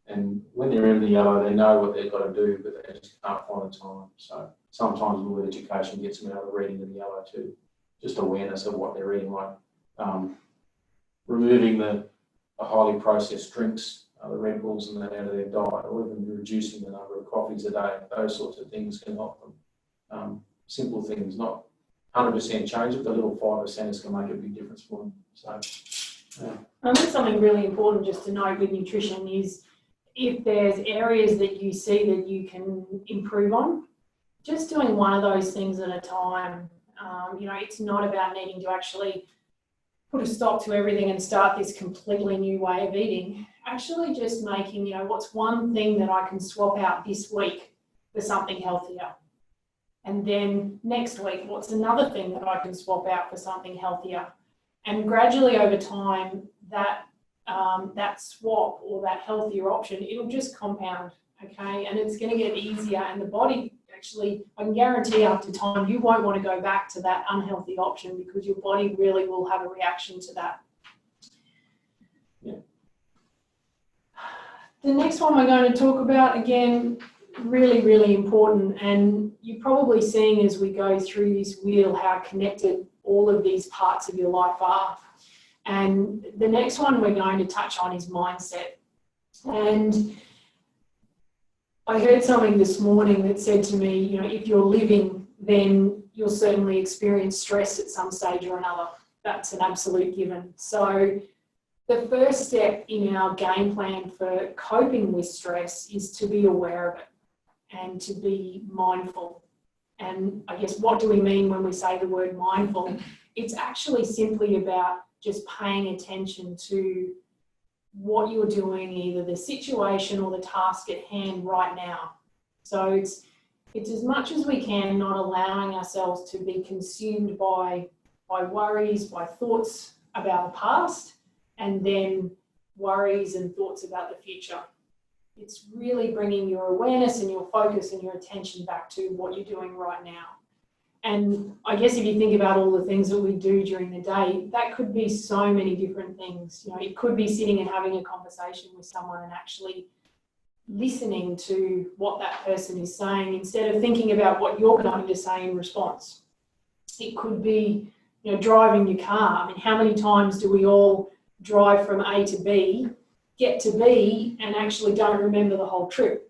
G: And when they're in the yellow, they know what they've got to do, but they just can't find the time. So sometimes a little education gets them out of the reading of the yellow too. Just awareness of what they're eating, like removing the highly processed drinks, the Red Bulls and that out of their diet, or even reducing the number of coffees a day. Those sorts of things can help them. Simple things, not 100% change it, the little 5% can make a big difference for them. So, yeah.
F: I think something really important just to note with nutrition is if there's areas that you see that you can improve on, just doing one of those things at a time. It's not about needing to actually put a stop to everything and start this completely new way of eating. Actually just making, what's one thing that I can swap out this week for something healthier? And then next week, what's another thing that I can swap out for something healthier? And gradually over time, that swap or that healthier option, it'll just compound, okay? And it's going to get easier, and the body actually, I can guarantee after time, you won't want to go back to that unhealthy option because your body really will have a reaction to that.
G: Yeah.
F: The next one we're going to talk about, again, really, really important, and you're probably seeing as we go through this wheel how connected all of these parts of your life are. And the next one we're going to touch on is mindset. And I heard something this morning that said to me, if you're living, then you'll certainly experience stress at some stage or another. That's an absolute given. So the first step in our game plan for coping with stress is to be aware of it and to be mindful. And I guess, what do we mean when we say the word mindful? It's actually simply about just paying attention to what you're doing, either the situation or the task at hand right now. So it's as much as we can not allowing ourselves to be consumed by worries, by thoughts about the past, and then worries and thoughts about the future. It's really bringing your awareness and your focus and your attention back to what you're doing right now. And I guess if you think about all the things that we do during the day, that could be so many different things. It could be sitting and having a conversation with someone and actually listening to what that person is saying instead of thinking about what you're going to say in response. It could be, driving your car. I mean, how many times do we all drive from A to B, get to B, and actually don't remember the whole trip?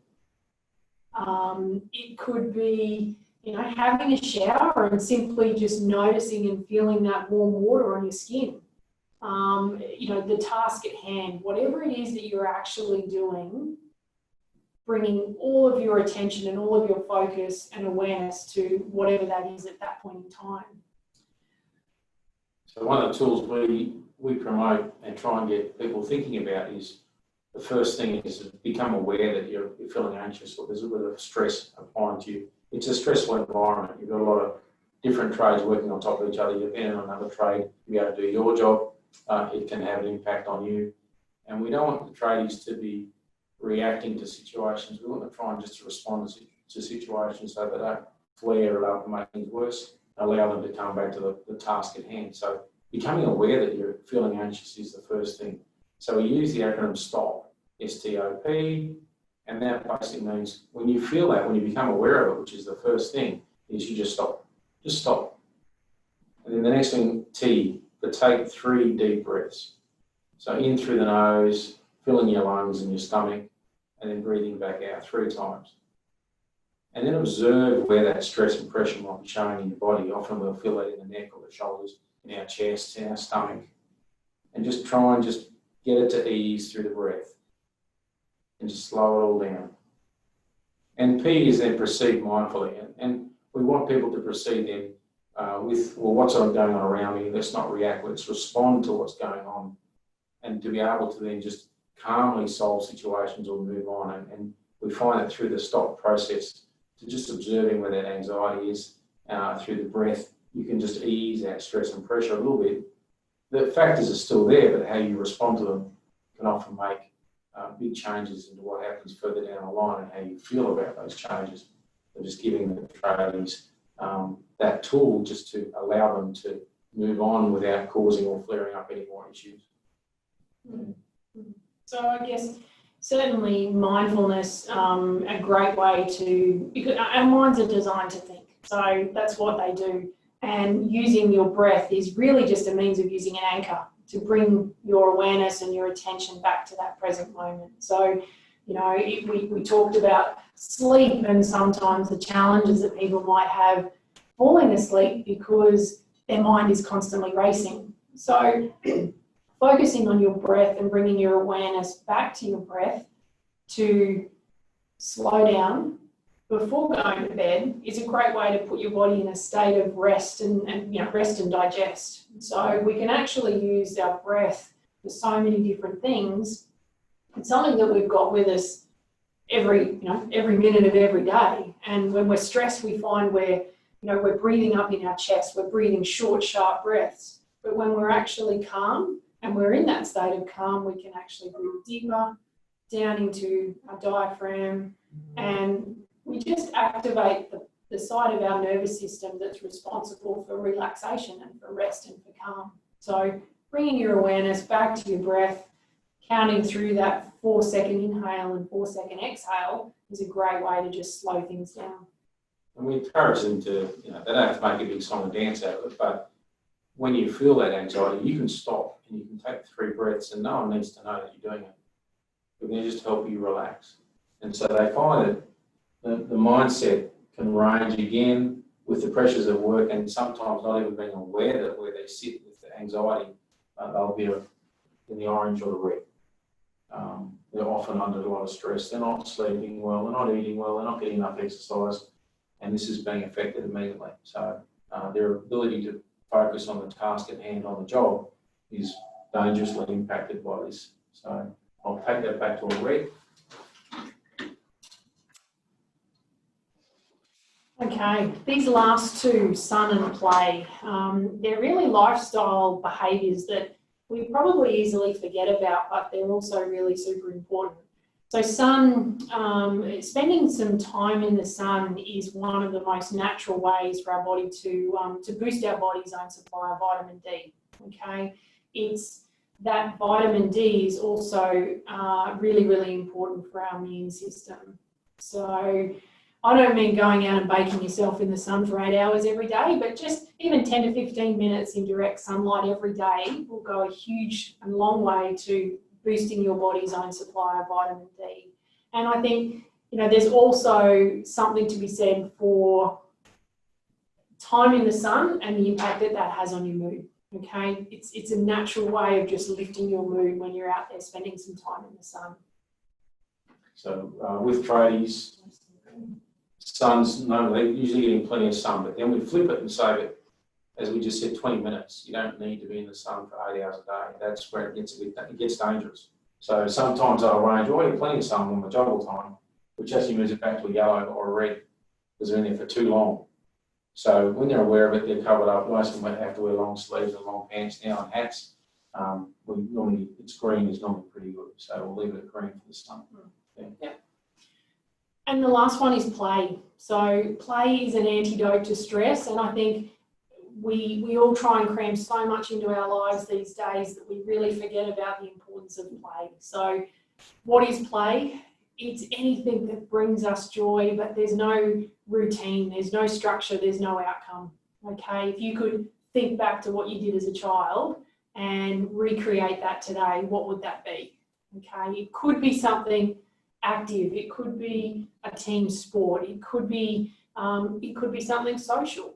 F: It could be, having a shower and simply just noticing and feeling that warm water on your skin. The task at hand, whatever it is that you're actually doing, bringing all of your attention and all of your focus and awareness to whatever that is at that point in time.
G: So one of the tools we promote and try and get people thinking about is, the first thing is to become aware that you're feeling anxious or there's a bit of stress applying to you. It's a stressful environment. You've got a lot of different trades working on top of each other. You're in another trade to be able to do your job. It can have an impact on you. And we don't want the tradies to be reacting to situations. We want to try and just respond to situations so they don't flare it up and make things worse. Allow them to come back to the task at hand. So becoming aware that you're feeling anxious is the first thing. So we use the acronym STOP, S-T-O-P, and that basically means when you feel that, when you become aware of it, which is the first thing, is you just stop. Just stop. And then the next thing, T, to take 3 deep breaths. So in through the nose, filling your lungs and your stomach, and then breathing back out 3 times. And then observe where that stress and pressure might be showing in your body. Often we'll feel that in the neck or the shoulders, in our chest, in our stomach. And just try and just get it to ease through the breath. And just slow it all down. And P is then proceed mindfully. And we want people to proceed then with, well, what's going on around me? Let's not react, let's respond to what's going on. And to be able to then just calmly solve situations or move on. And we find that through the stop process, to just observing where that anxiety is through the breath, you can just ease that stress and pressure a little bit. The factors are still there, but how you respond to them can often make big changes into what happens further down the line and how you feel about those changes. So just giving the tradies that tool just to allow them to move on without causing or flaring up any more issues.
F: So I guess certainly mindfulness, a great way to, because our minds are designed to think. So that's what they do. And using your breath is really just a means of using an anchor to bring your awareness and your attention back to that present moment. So, you know, we talked about sleep and sometimes the challenges that people might have falling asleep because their mind is constantly racing. So focusing on your breath and bringing your awareness back to your breath to slow down before going to bed is a great way to put your body in a state of rest and you know, rest and digest. So we can actually use our breath for so many different things. It's something that we've got with us every minute of every day. And when we're stressed, we find we're breathing up in our chest, we're breathing short, sharp breaths. But when we're actually calm and we're in that state of calm, we can actually breathe deeper down into our diaphragm, and we just activate the side of our nervous system that's responsible for relaxation and for rest and for calm. So bringing your awareness back to your breath, counting through that 4-second inhale and 4-second exhale is a great way to just slow things down.
G: And we encourage them to, they don't have to make a big song and dance out of it, but when you feel that anxiety, you can stop and you can take 3 breaths, and no one needs to know that you're doing it. It can just help you relax. And so they find that the mindset can range again with the pressures of work, and sometimes not even being aware that where they sit with the anxiety, they'll be in the orange or the red. They're often under a lot of stress. They're not sleeping well, they're not eating well, they're not getting enough exercise, and this is being affected immediately. So their ability to focus on the task at hand on the job is dangerously impacted by this. So I'll take that back to a red.
F: Okay, these last two, sun and play, they're really lifestyle behaviours that we probably easily forget about, but they're also really super important. So sun, spending some time in the sun is one of the most natural ways for our body to boost our body's own supply of vitamin D, okay? It's that vitamin D is also really, really important for our immune system. So I don't mean going out and baking yourself in the sun for 8 hours every day, but just even 10 to 15 minutes in direct sunlight every day will go a huge and long way to boosting your body's own supply of vitamin D. And I think, there's also something to be said for time in the sun and the impact that that has on your mood. Okay, it's a natural way of just lifting your mood when you're out there spending some time in the sun.
G: So with tradies, sun's they're usually getting plenty of sun, but then we flip it and say that, as we just said, 20 minutes. You don't need to be in the sun for 8 hours a day. That's where it gets dangerous. So sometimes I'll arrange, I get plenty of sun on the job all the time, which actually moves it back to a yellow or a red because they're in there for too long. So when they're aware of it, they're covered up. Most of them have to wear long sleeves and long pants now and hats. It's green is normally pretty good. So we'll leave it at green for the sun.
F: Yeah. And the last one is play. So play is an antidote to stress, and I think we all try and cram so much into our lives these days that we really forget about the importance of play. So what is play? It's anything that brings us joy, but there's no routine, there's no structure, there's no outcome. Okay, if you could think back to what you did as a child and recreate that today, what would that be? Okay, it could be something active, it could be a team sport, it could be something social.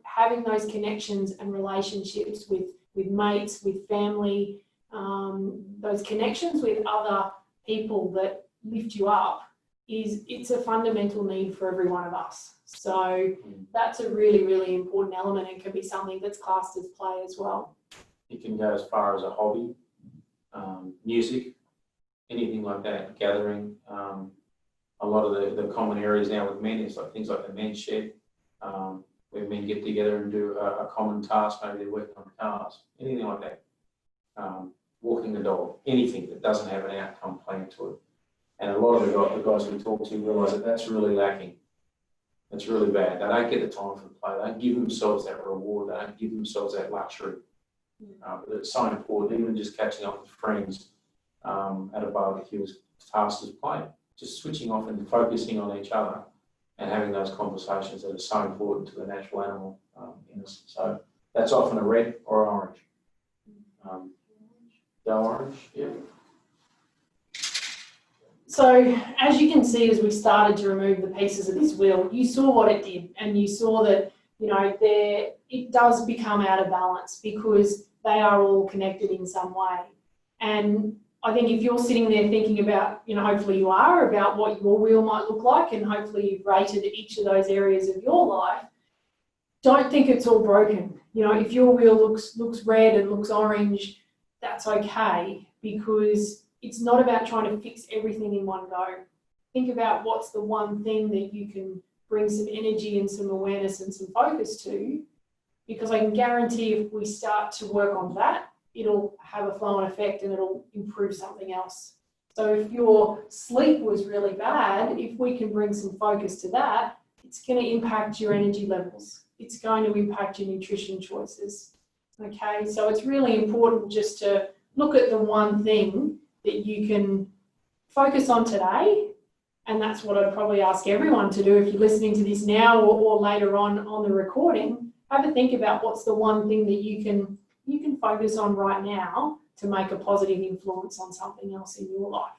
F: Having those connections and relationships with mates, with family, those connections with other people that lift you up, it's a fundamental need for every one of us. So that's a really, really important element and can be something that's classed as play as well.
G: It can go as far as a hobby, music, anything like that, gathering. A lot of the common areas now with men is like things like the men's shed, where men get together and do a common task, maybe they're working on cars, anything like that. Walking the dog, anything that doesn't have an outcome plan to it. And a lot of the guys we talk to realise that that's really lacking. That's really bad. They don't get the time for the play. They don't give themselves that reward. They don't give themselves that luxury. But it's so important, even just catching up with friends at a barbecue as fast as playing. Just switching off and focusing on each other and having those conversations that are so important to the natural animal in us. So that's often a red or orange. The orange, yeah.
F: So as you can see, as we started to remove the pieces of this wheel, you saw what it did, and you saw that, you know, it does become out of balance because they are all connected in some way. And I think if you're sitting there thinking about, you know, hopefully you are, about what your wheel might look like, and hopefully you've rated each of those areas of your life, don't think it's all broken. You know, if your wheel looks red and looks orange, that's okay, because it's not about trying to fix everything in one go. Think about what's the one thing that you can bring some energy and some awareness and some focus to, because I can guarantee if we start to work on that, it'll have a flow-on effect and it'll improve something else. So if your sleep was really bad, if we can bring some focus to that, it's going to impact your energy levels. It's going to impact your nutrition choices. Okay, so it's really important just to look at the one thing that you can focus on today. And that's what I'd probably ask everyone to do if you're listening to this now or later on the recording. Have a think about what's the one thing that you can focus on right now to make a positive influence on something else in your life.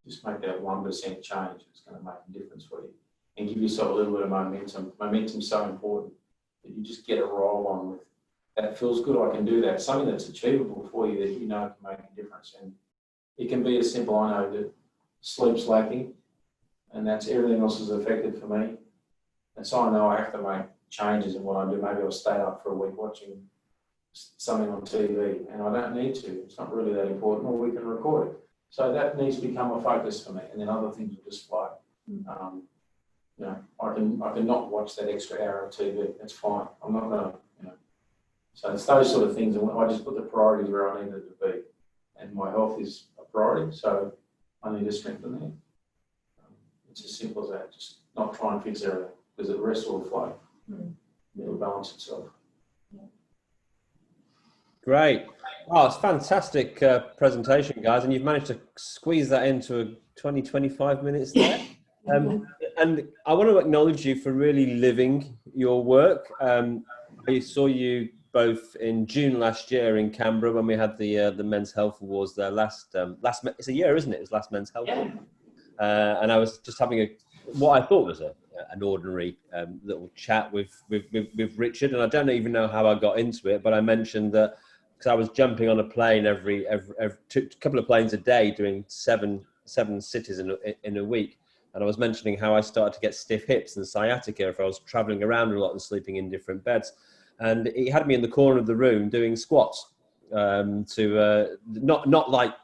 G: Just make that 1% change. It's going to make a difference for you. And give yourself a little bit of momentum. Momentum's so important that you just get a roll on with. That feels good, I can do that. Something that's achievable for you that you know can make a difference. And it can be as simple, I know, that sleep's lacking and that's everything else is affected for me. And so I know I have to make changes in what I do. Maybe I'll stay up for a week watching something on TV and I don't need to. It's not really that important, or we can record it. So that needs to become a focus for me, and then other things will just flow. You know, I can not watch that extra hour of TV. That's fine. I'm not going to, you know. So it's those sort of things, and I just put the priorities where I need it to be. And my health is a priority, so I need to strengthen that. It's as simple as that. Just not try and fix everything, because the rest will flow. It'll balance itself.
A: Great. Oh, it's fantastic presentation, guys. And you've managed to squeeze that into a 20, 25 minutes there. And I want to acknowledge you for really living your work. I saw you both in June last year in Canberra when we had the Men's Health Awards there it's a year, isn't it? It was last Men's Health Award. And I was just having what I thought was an ordinary little chat with Richard. And I don't even know how I got into it, but I mentioned that because I was jumping on a plane every couple of planes a day, doing seven cities in a week. And I was mentioning how I started to get stiff hips and sciatica if I was traveling around a lot and sleeping in different beds. And he had me in the corner of the room doing squats, not like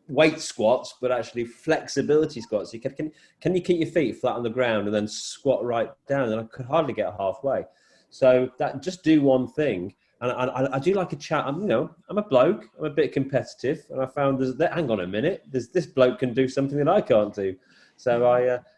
A: weight squats, but actually flexibility squats. He said, can you keep your feet flat on the ground and then squat right down? And I could hardly get halfway. So that just do one thing. And I do like a chat. I'm a bloke. I'm a bit competitive, and I found hang on a minute. This bloke can do something that I can't do. So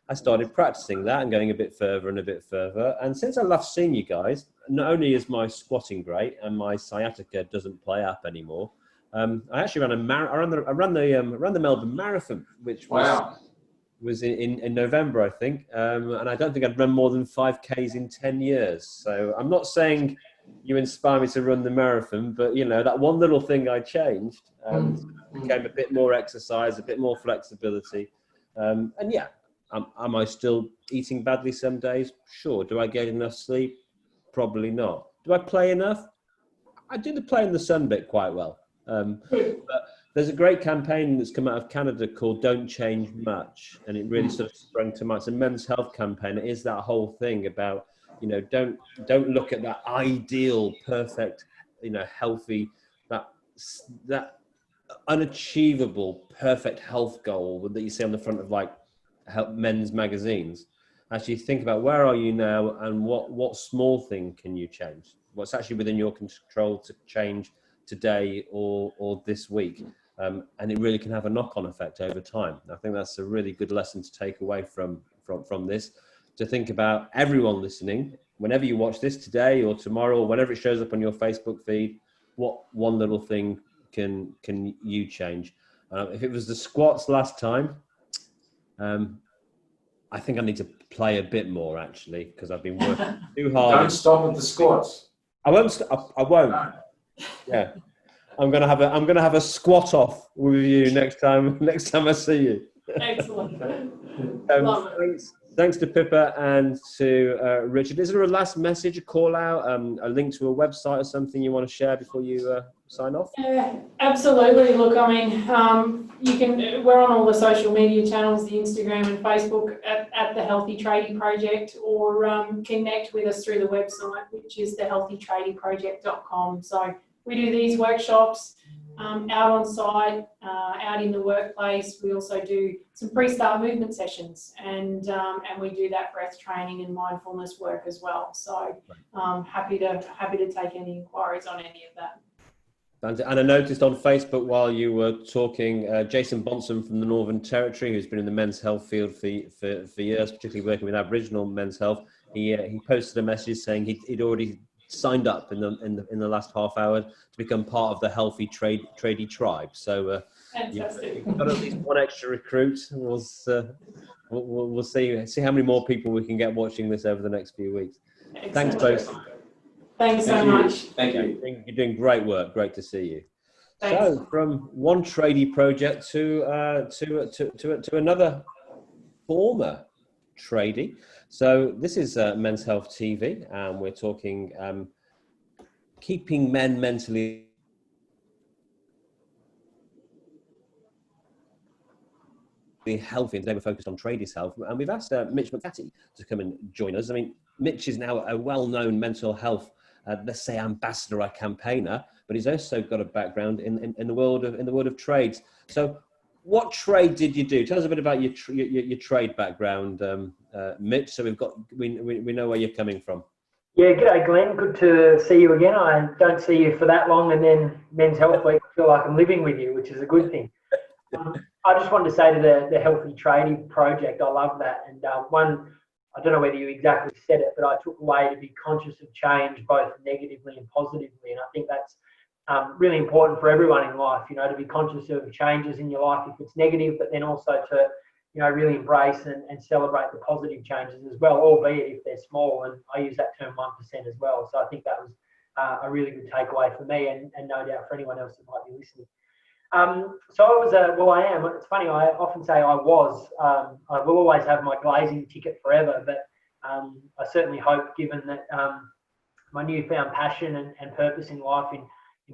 A: I started practicing that and going a bit further and a bit further. And since I last seen you guys, not only is my squatting great and my sciatica doesn't play up anymore, I actually ran I ran the Melbourne Marathon, which was in November, I think. And I don't think I'd run more than 5Ks in 10 years. So I'm not saying you inspire me to run the marathon, but that one little thing I changed became a bit more exercise, a bit more flexibility. And yeah, am I still eating badly some days? Sure. Do I get enough sleep? Probably not. Do I play enough? I do the play in the sun bit quite well. But there's a great campaign that's come out of Canada called Don't Change Much. And it really sort of sprung to mind. It's a men's health campaign. It is that whole thing about, don't look at that ideal, perfect, healthy, that unachievable perfect health goal that you see on the front of like men's magazines. Actually think about where are you now and what small thing can you change, what's actually within your control to change today or this week, and it really can have a knock-on effect over time. I think that's a really good lesson to take away from this, to think about everyone listening, whenever you watch this today or tomorrow or whenever it shows up on your Facebook feed, what one little thing can you change. If it was the squats last time, I think I need to play a bit more actually, because I've been working too hard.
G: Don't stop at the squats.
A: I won't. I won't.
G: No.
A: Yeah, I'm gonna have a squat off with you next time. Next time I see you.
F: Excellent. Love it.
A: Thanks to Pippa and to Richard. Is there a last message, a call out, a link to a website or something you want to share before you sign off?
F: Absolutely. Look, I mean, you can. We're on all the social media channels, the Instagram and Facebook at the Healthy Tradie Project, or connect with us through the website, which is thehealthytradieproject.com. So we do these workshops out on site, out in the workplace. We also do some pre-start movement sessions, and we do that breath training and mindfulness work as well. So happy to take any inquiries on any of that.
A: And I noticed on Facebook while you were talking, Jason Bonson from the Northern Territory, who's been in the men's health field for years, particularly working with Aboriginal men's health, he posted a message saying he'd already signed up in the last half hour to become part of the Healthy Tradie Tribe. So
F: Fantastic.
A: you've got at least one extra recruit. We'll see how many more people we can get watching this over the next few weeks.
F: Excellent.
A: Thanks both.
F: Thanks so much.
G: Thank you.
A: You're doing great work. Great to see you.
F: Thanks.
A: So, from one tradie project to another former tradie. So, this is Men's Health TV, and we're talking keeping men mentally healthy, and today we're focused on tradies' health. And we've asked Mitch McFatty to come and join us. I mean, Mitch is now a well-known mental health, let's say, ambassador or campaigner, but he's also got a background in the world of trades. So, what trade did you do? Tell us a bit about your trade background, Mitch. So we know where you're coming from.
H: Yeah, g'day Glenn. Good to see you again. I don't see you for that long, and then Men's Health Week, I feel like I'm living with you, which is a good thing. I just wanted to say to the Healthy Tradie Project, I love that. And one, I don't know whether you exactly said it, but I took away to be conscious of change, both negatively and positively. And I think that's really important for everyone in life, to be conscious of changes in your life if it's negative, but then also to, really embrace and celebrate the positive changes as well, albeit if they're small. And I use that term 1% as well. So I think that was a really good takeaway for me, and no doubt for anyone else that might be listening. So I am. It's funny, I often say I will always have my glazing ticket forever, but I certainly hope, given that my newfound passion and purpose in life in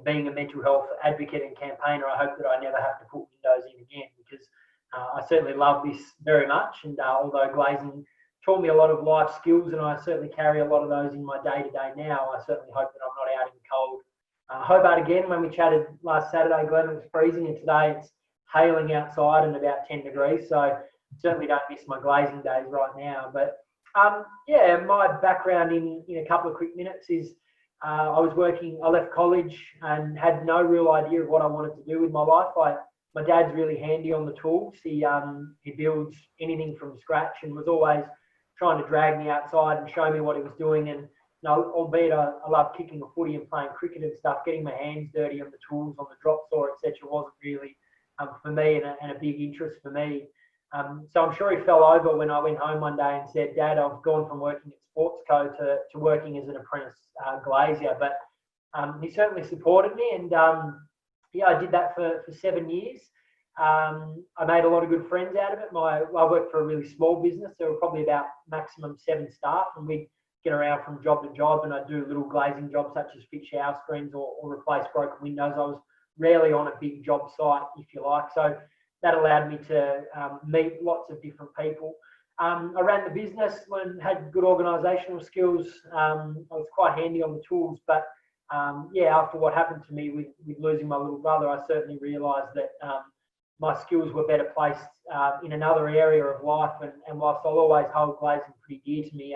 H: being a mental health advocate and campaigner, I hope that I never have to put windows in again, because I certainly love this very much. And although glazing taught me a lot of life skills, and I certainly carry a lot of those in my day-to-day now, I certainly hope that I'm not out in the cold. Hobart again, when we chatted last Saturday, Glenn, it was freezing, and today it's hailing outside and about 10 degrees. So certainly don't miss my glazing days right now. But my background in a couple of quick minutes is I left college and had no real idea of what I wanted to do with my life. My dad's really handy on the tools. He builds anything from scratch, and was always trying to drag me outside and show me what he was doing. And albeit I love kicking a footy and playing cricket and stuff, getting my hands dirty on the tools, on the drop saw, etc., wasn't really for me and a big interest for me. So I'm sure he fell over when I went home one day and said, "Dad, I've gone from working at Sportsco to working as an apprentice glazier." But he certainly supported me, and I did that for 7 years. I made a lot of good friends out of it. I worked for a really small business. There were probably about maximum 7 staff, and we'd get around from job to job, and I'd do little glazing jobs such as fit shower screens or replace broken windows. I was rarely on a big job site, if you like. So that allowed me to meet lots of different people. I ran the business and had good organisational skills. I was quite handy on the tools, but after what happened to me with losing my little brother, I certainly realised that my skills were better placed in another area of life. And whilst I'll always hold glazing pretty dear to me,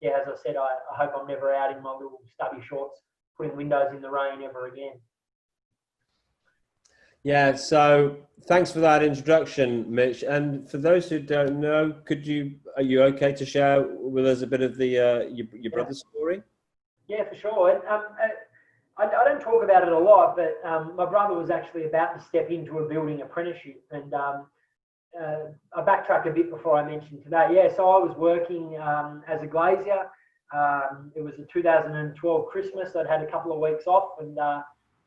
H: as I said, I hope I'm never out in my little stubby shorts putting windows in the rain ever again.
A: Yeah, so thanks for that introduction, Mitch. And for those who don't know, are you okay to share with us a bit of your brother's story?
H: Yeah, for sure. I don't talk about it a lot, but my brother was actually about to step into a building apprenticeship, and I backtrack a bit before I mention today. Yeah, so I was working as a glazier. It was a 2012 Christmas. I'd had a couple of weeks off, and I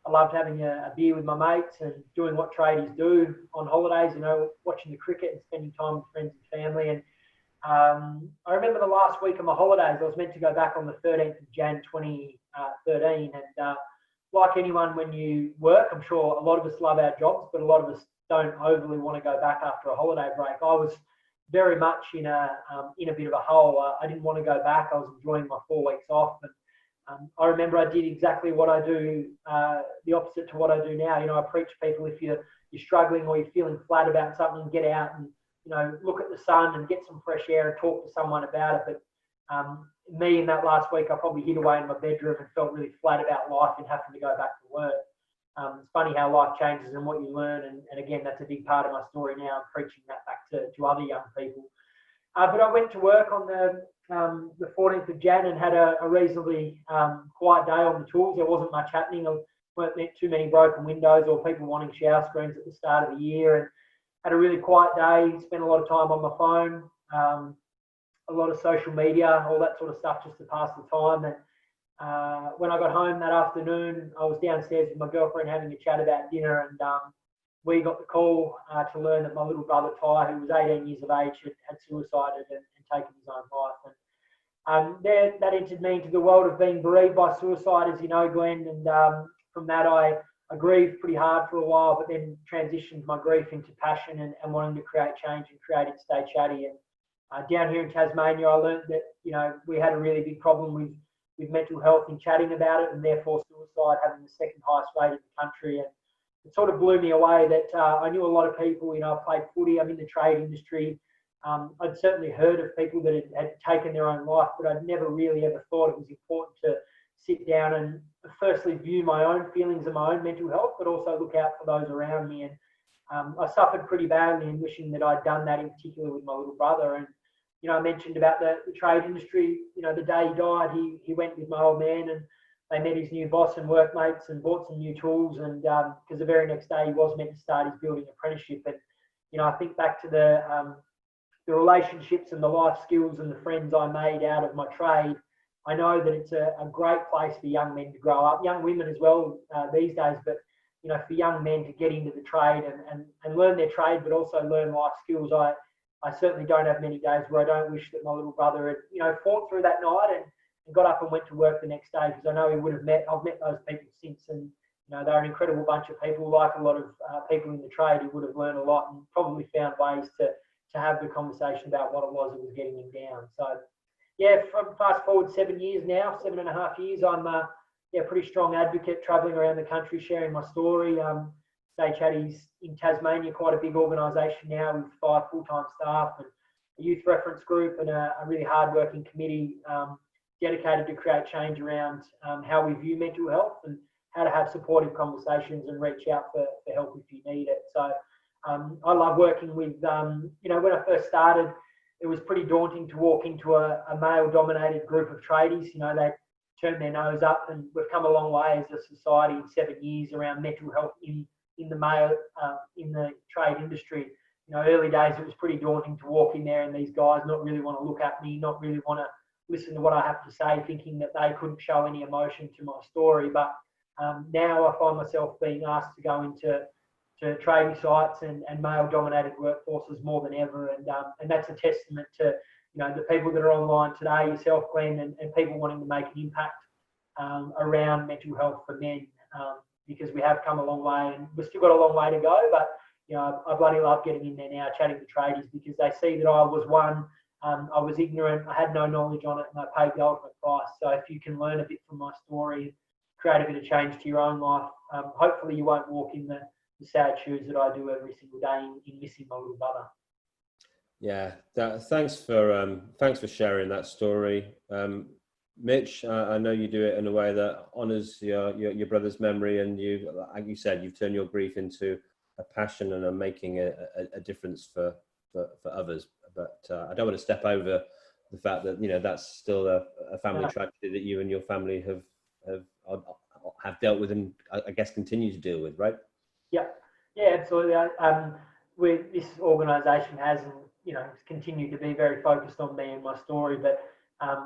H: loved having a beer with my mates and doing what tradies do on holidays, you know, watching the cricket and spending time with friends and family. And I remember the last week of my holidays, I was meant to go back on the 13th of Jan 2013. And like anyone, when you work, I'm sure a lot of us love our jobs, but a lot of us don't overly want to go back after a holiday break. I was very much in a bit of a hole. I didn't want to go back. I was enjoying my 4 weeks off. And I remember I did exactly what I do, the opposite to what I do now. You know, I preach to people, if you're struggling or you're feeling flat about something, get out and, you know, look at the sun and get some fresh air and talk to someone about it. But me, in that last week, I probably hid away in my bedroom and felt really flat about life and having to go back to work. It's funny how life changes and what you learn. And again, that's a big part of my story now. I'm preaching that back to other young people. But I went to work on the 14th of Jan and had a reasonably quiet day on the tools. There wasn't much happening. There weren't too many broken windows or people wanting shower screens at the start of the year. And had a really quiet day, spent a lot of time on my phone, a lot of social media, all that sort of stuff just to pass the time. And when I got home that afternoon, I was downstairs with my girlfriend having a chat about dinner, and we got the call to learn that my little brother Ty, who was 18 years of age, had suicided and taken his own life. And that entered me into the world of being bereaved by suicide, as you know, Glenn. And from that, I grieved pretty hard for a while, but then transitioned my grief into passion and wanting to create change and created Stay Chatty. And down here in Tasmania, I learned that, you know, we had a really big problem with mental health and chatting about it, and therefore suicide having the second highest rate in the country. And it sort of blew me away that I knew a lot of people. You know, I played footy, I'm in the trade industry. I'd certainly heard of people that had taken their own life, but I'd never really ever thought it was important to sit down and firstly view my own feelings and my own mental health, but also look out for those around me. And I suffered pretty badly in wishing that I'd done that, in particular with my little brother. And you know, I mentioned about the trade industry. You know, the day he died, he went with my old man, and they met his new boss and workmates and bought some new tools. And because the very next day he was meant to start his building apprenticeship. And you know, I think back to the relationships and the life skills and the friends I made out of my trade. I know that it's a great place for young men to grow up, young women as well these days. But you know, for young men to get into the trade and learn their trade, but also learn life skills. I certainly don't have many days where I don't wish that my little brother had, you know, fought through that night and got up and went to work the next day, because I know he would have I've met those people since, and you know, they're an incredible bunch of people. Like a lot of people in the trade, he would have learned a lot and probably found ways to have the conversation about what it was that was getting him down. So yeah, from fast forward 7 years now, 7.5 years, I'm a pretty strong advocate, travelling around the country sharing my story. Stay Chatty's in Tasmania, quite a big organisation now with 5 full-time staff and a youth reference group and a really hard-working committee dedicated to create change around how we view mental health and how to have supportive conversations and reach out for help if you need it. So I love working with, you know, when I first started, it was pretty daunting to walk into a male-dominated group of tradies. You know, they turn their nose up, and we've come a long way as a society in 7 years around mental health in the trade industry. You know, early days it was pretty daunting to walk in there and these guys not really want to look at me, not really want to listen to what I have to say, thinking that they couldn't show any emotion to my story. But now I find myself being asked to go into trading sites and male-dominated workforces more than ever, and that's a testament to, you know, the people that are online today, yourself, Glenn, and people wanting to make an impact around mental health for men. Because we have come a long way, and we've still got a long way to go. But you know, I bloody love getting in there now, chatting to tradies, because they see that I was one. I was ignorant. I had no knowledge on it, and I paid the ultimate price. So if you can learn a bit from my story, create a bit of change to your own life, hopefully you won't walk in the sad shoes that I do every single day in missing my little brother.
A: Yeah, thanks for sharing that story. Mitch, I know you do it in a way that honours your brother's memory, and you, like you said, you've turned your grief into a passion and are making a difference for others. But I don't want to step over the fact that, you know, that's still a family tragedy that you and your family have have dealt with and I guess continue to deal with, right?
H: Yeah, absolutely. This organisation has, and continued to be very focused on me and my story, but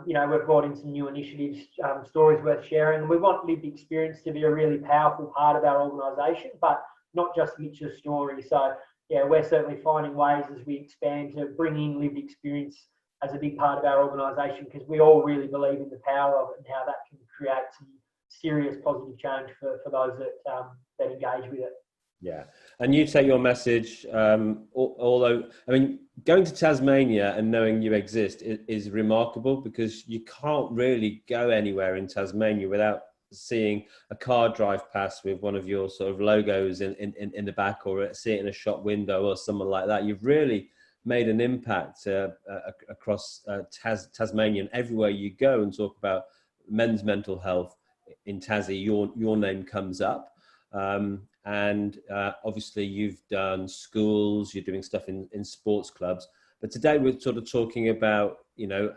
H: we've brought in some new initiatives, stories worth sharing, and we want lived experience to be a really powerful part of our organisation, but not just Mitch's story. So yeah, we're certainly finding ways as we expand to bring in lived experience as a big part of our organisation, because we all really believe in the power of it and how that can create some serious positive change for those that engage with it.
A: Yeah, and you take your message, although, I mean, going to Tasmania and knowing you exist is remarkable, because you can't really go anywhere in Tasmania without seeing a car drive past with one of your sort of logos in the back, or see it in a shop window or something like that. You've really made an impact across Tasmania, and everywhere you go and talk about men's mental health in Tassie, your name comes up. And obviously you've done schools, you're doing stuff in sports clubs, but today we're sort of talking about,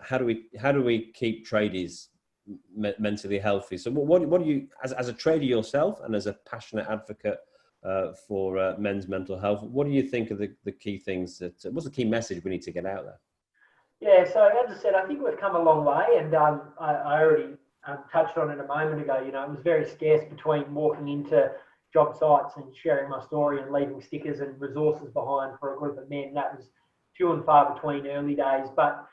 A: how do we keep tradies mentally healthy? So what do you, as a trader yourself and as a passionate advocate for men's mental health, what do you think are the key things what's the key message we need to get out there?
H: Yeah, so as I said, I think we've come a long way, and I already touched on it a moment ago. It was very scarce between walking into job sites and sharing my story and leaving stickers and resources behind for a group of men. That was few and far between early days. But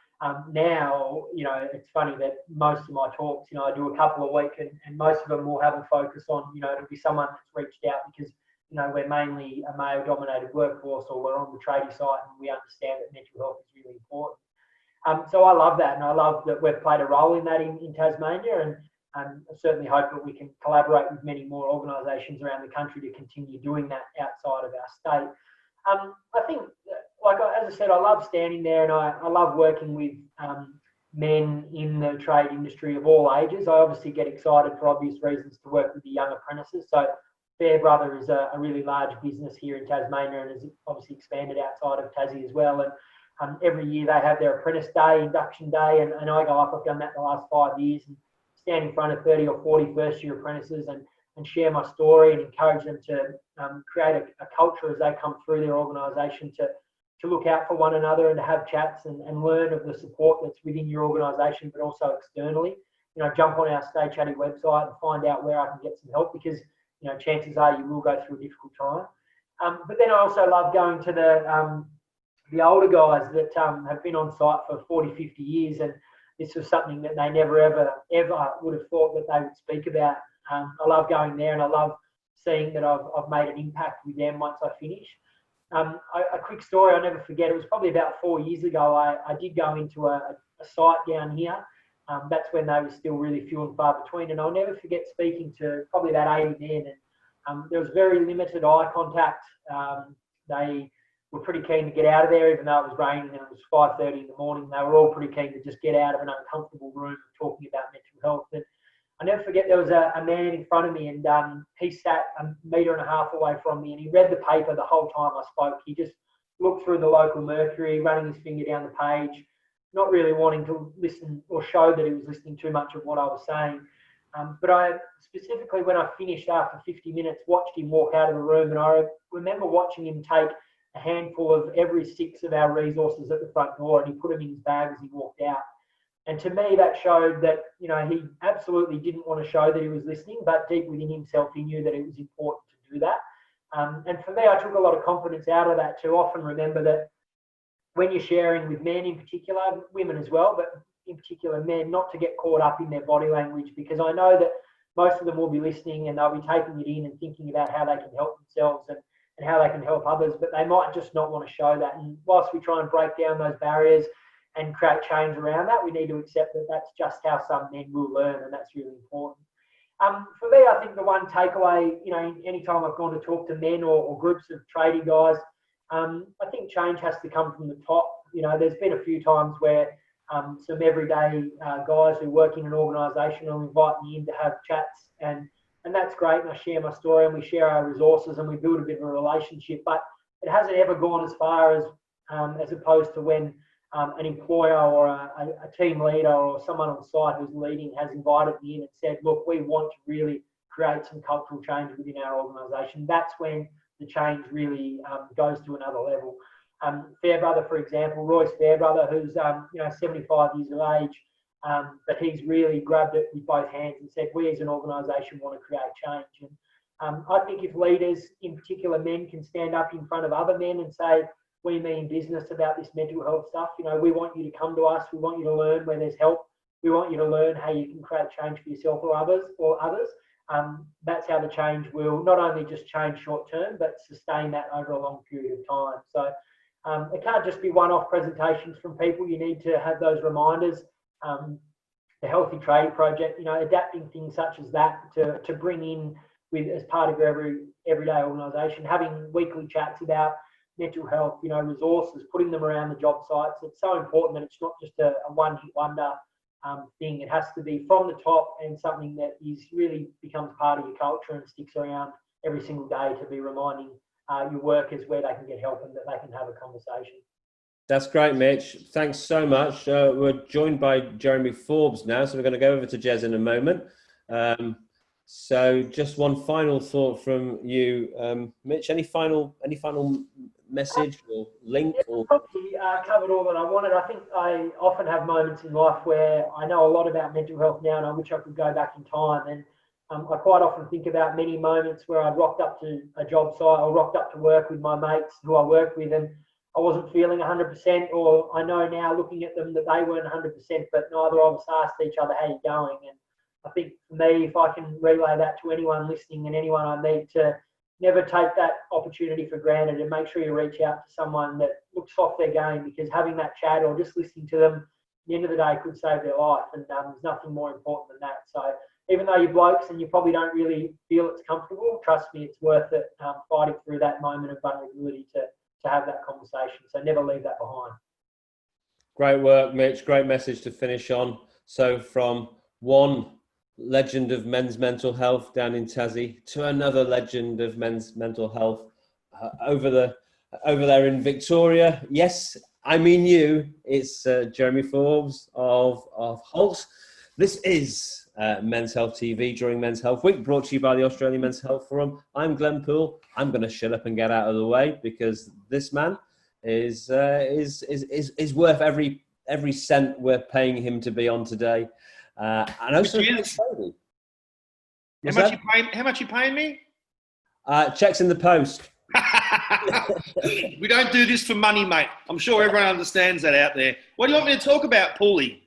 H: now, it's funny that most of my talks, I do a couple a week, and most of them will have a focus on, it'll be someone that's reached out because, we're mainly a male-dominated workforce, or we're on the tradie site, and we understand that mental health is really important. So I love that, and I love that we've played a role in that in Tasmania, and I certainly hope that we can collaborate with many more organisations around the country to continue doing that outside of our state. I think, as I said, I love standing there, and I love working with men in the trade industry of all ages. I obviously get excited for obvious reasons to work with the young apprentices. So Fairbrother is a really large business here in Tasmania, and has obviously expanded outside of Tassie as well. And every year they have their apprentice day, induction day, and I go up. I've done that the last 5 years, and stand in front of 30 or 40 first-year apprentices and share my story and encourage them to create a culture as they come through their organisation to look out for one another and to have chats and learn of the support that's within your organisation, but also externally. Jump on our Stay Chatty website and find out where I can get some help, because chances are you will go through a difficult time. But then I also love going to the older guys that have been on site for 40, 50 years, and this was something that they never, ever would have thought that they would speak about. I love going there, and I love seeing that I've made an impact with them once I finish. A quick story I'll never forget, it was probably about 4 years ago, I did go into a site down here. That's when they were still really few and far between, and I'll never forget speaking to probably about 80 men, and there was very limited eye contact. They were pretty keen to get out of there, even though it was raining and it was 5:30 in the morning. They were all pretty keen to just get out of an uncomfortable room talking about mental health. And I never forget, there was a man in front of me, and he sat 1.5 meters away from me, and he read the paper the whole time I spoke. He just looked through the local Mercury, running his finger down the page, not really wanting to listen or show that he was listening too much of what I was saying. But I specifically, when I finished after 50 minutes, watched him walk out of the room, and I remember watching him take a handful of every 6 of our resources at the front door, and he put them in his bag as he walked out. And to me, that showed that, he absolutely didn't want to show that he was listening, but deep within himself, he knew that it was important to do that. And for me, I took a lot of confidence out of that, to often remember that when you're sharing with men in particular, women as well, but in particular men, not to get caught up in their body language, because I know that most of them will be listening and they'll be taking it in and thinking about how they can help themselves and how they can help others, but they might just not want to show that. And whilst we try and break down those barriers and create change around that, we need to accept that that's just how some men will learn, and that's really important. For me, I think the one takeaway, anytime I've gone to talk to men or groups of tradie guys, I think change has to come from the top. There's been a few times where some everyday guys who work in an organisation will invite me in to have chats, and that's great, and I share my story and we share our resources and we build a bit of a relationship, but it hasn't ever gone as far as opposed to when an employer or a team leader or someone on site who's leading has invited me in and said, look, we want to really create some cultural change within our organisation, that's when the change really goes to another level. Fairbrother, for example, Royce Fairbrother, who's 75 years of age, but he's really grabbed it with both hands and said, we as an organisation want to create change. And I think if leaders, in particular men, can stand up in front of other men and say, we mean business about this mental health stuff, we want you to come to us, we want you to learn where there's help, we want you to learn how you can create change for yourself or others. That's how the change will not only just change short term, but sustain that over a long period of time. So it can't just be one-off presentations from people. You need to have those reminders. The Healthy Trade Project, adapting things such as that to bring in with as part of your everyday organisation, having weekly chats about mental health, resources, putting them around the job sites. It's so important that it's not just a one-hit wonder thing. It has to be from the top and something that really becomes part of your culture and sticks around every single day to be reminding your workers where they can get help and that they can have a conversation.
A: That's great, Mitch. Thanks so much. We're joined by Jeremy Forbes now, so we're going to go over to Jez in a moment. So just one final thought from you, Mitch. Any final message or link? Or
H: probably covered all that I wanted. I think I often have moments in life where I know a lot about mental health now and I wish I could go back in time. And I quite often think about many moments where I rocked up to a job site or rocked up to work with my mates who I work with and I wasn't feeling 100%, or I know now looking at them that they weren't 100%, but neither of us asked each other, how you going? And I think for me, if I can relay that to anyone listening and anyone I meet, to never take that opportunity for granted and make sure you reach out to someone that looks off their game, because having that chat or just listening to them at the end of the day could save their life, and there's nothing more important than that. So even though you're blokes and you probably don't really feel it's comfortable, trust me, it's worth it, fighting through that moment of vulnerability to have that conversation. So never leave that behind.
A: Great work, Mitch. Great message to finish on. So from one legend of men's mental health down in Tassie to another legend of men's mental health over there in Victoria. Yes, I mean you. It's Jeremy Forbes of Holt. This is Men's Health TV during Men's Health Week, brought to you by the Australian Men's Health Forum. I'm Glenn Poole. I'm going to shut up and get out of the way because this man is worth every cent we're paying him to be on today. And also,
I: how much you paying me?
A: Checks in the post.
I: We don't do this for money, mate. I'm sure everyone understands that out there. What do you want me to talk about, Paulie?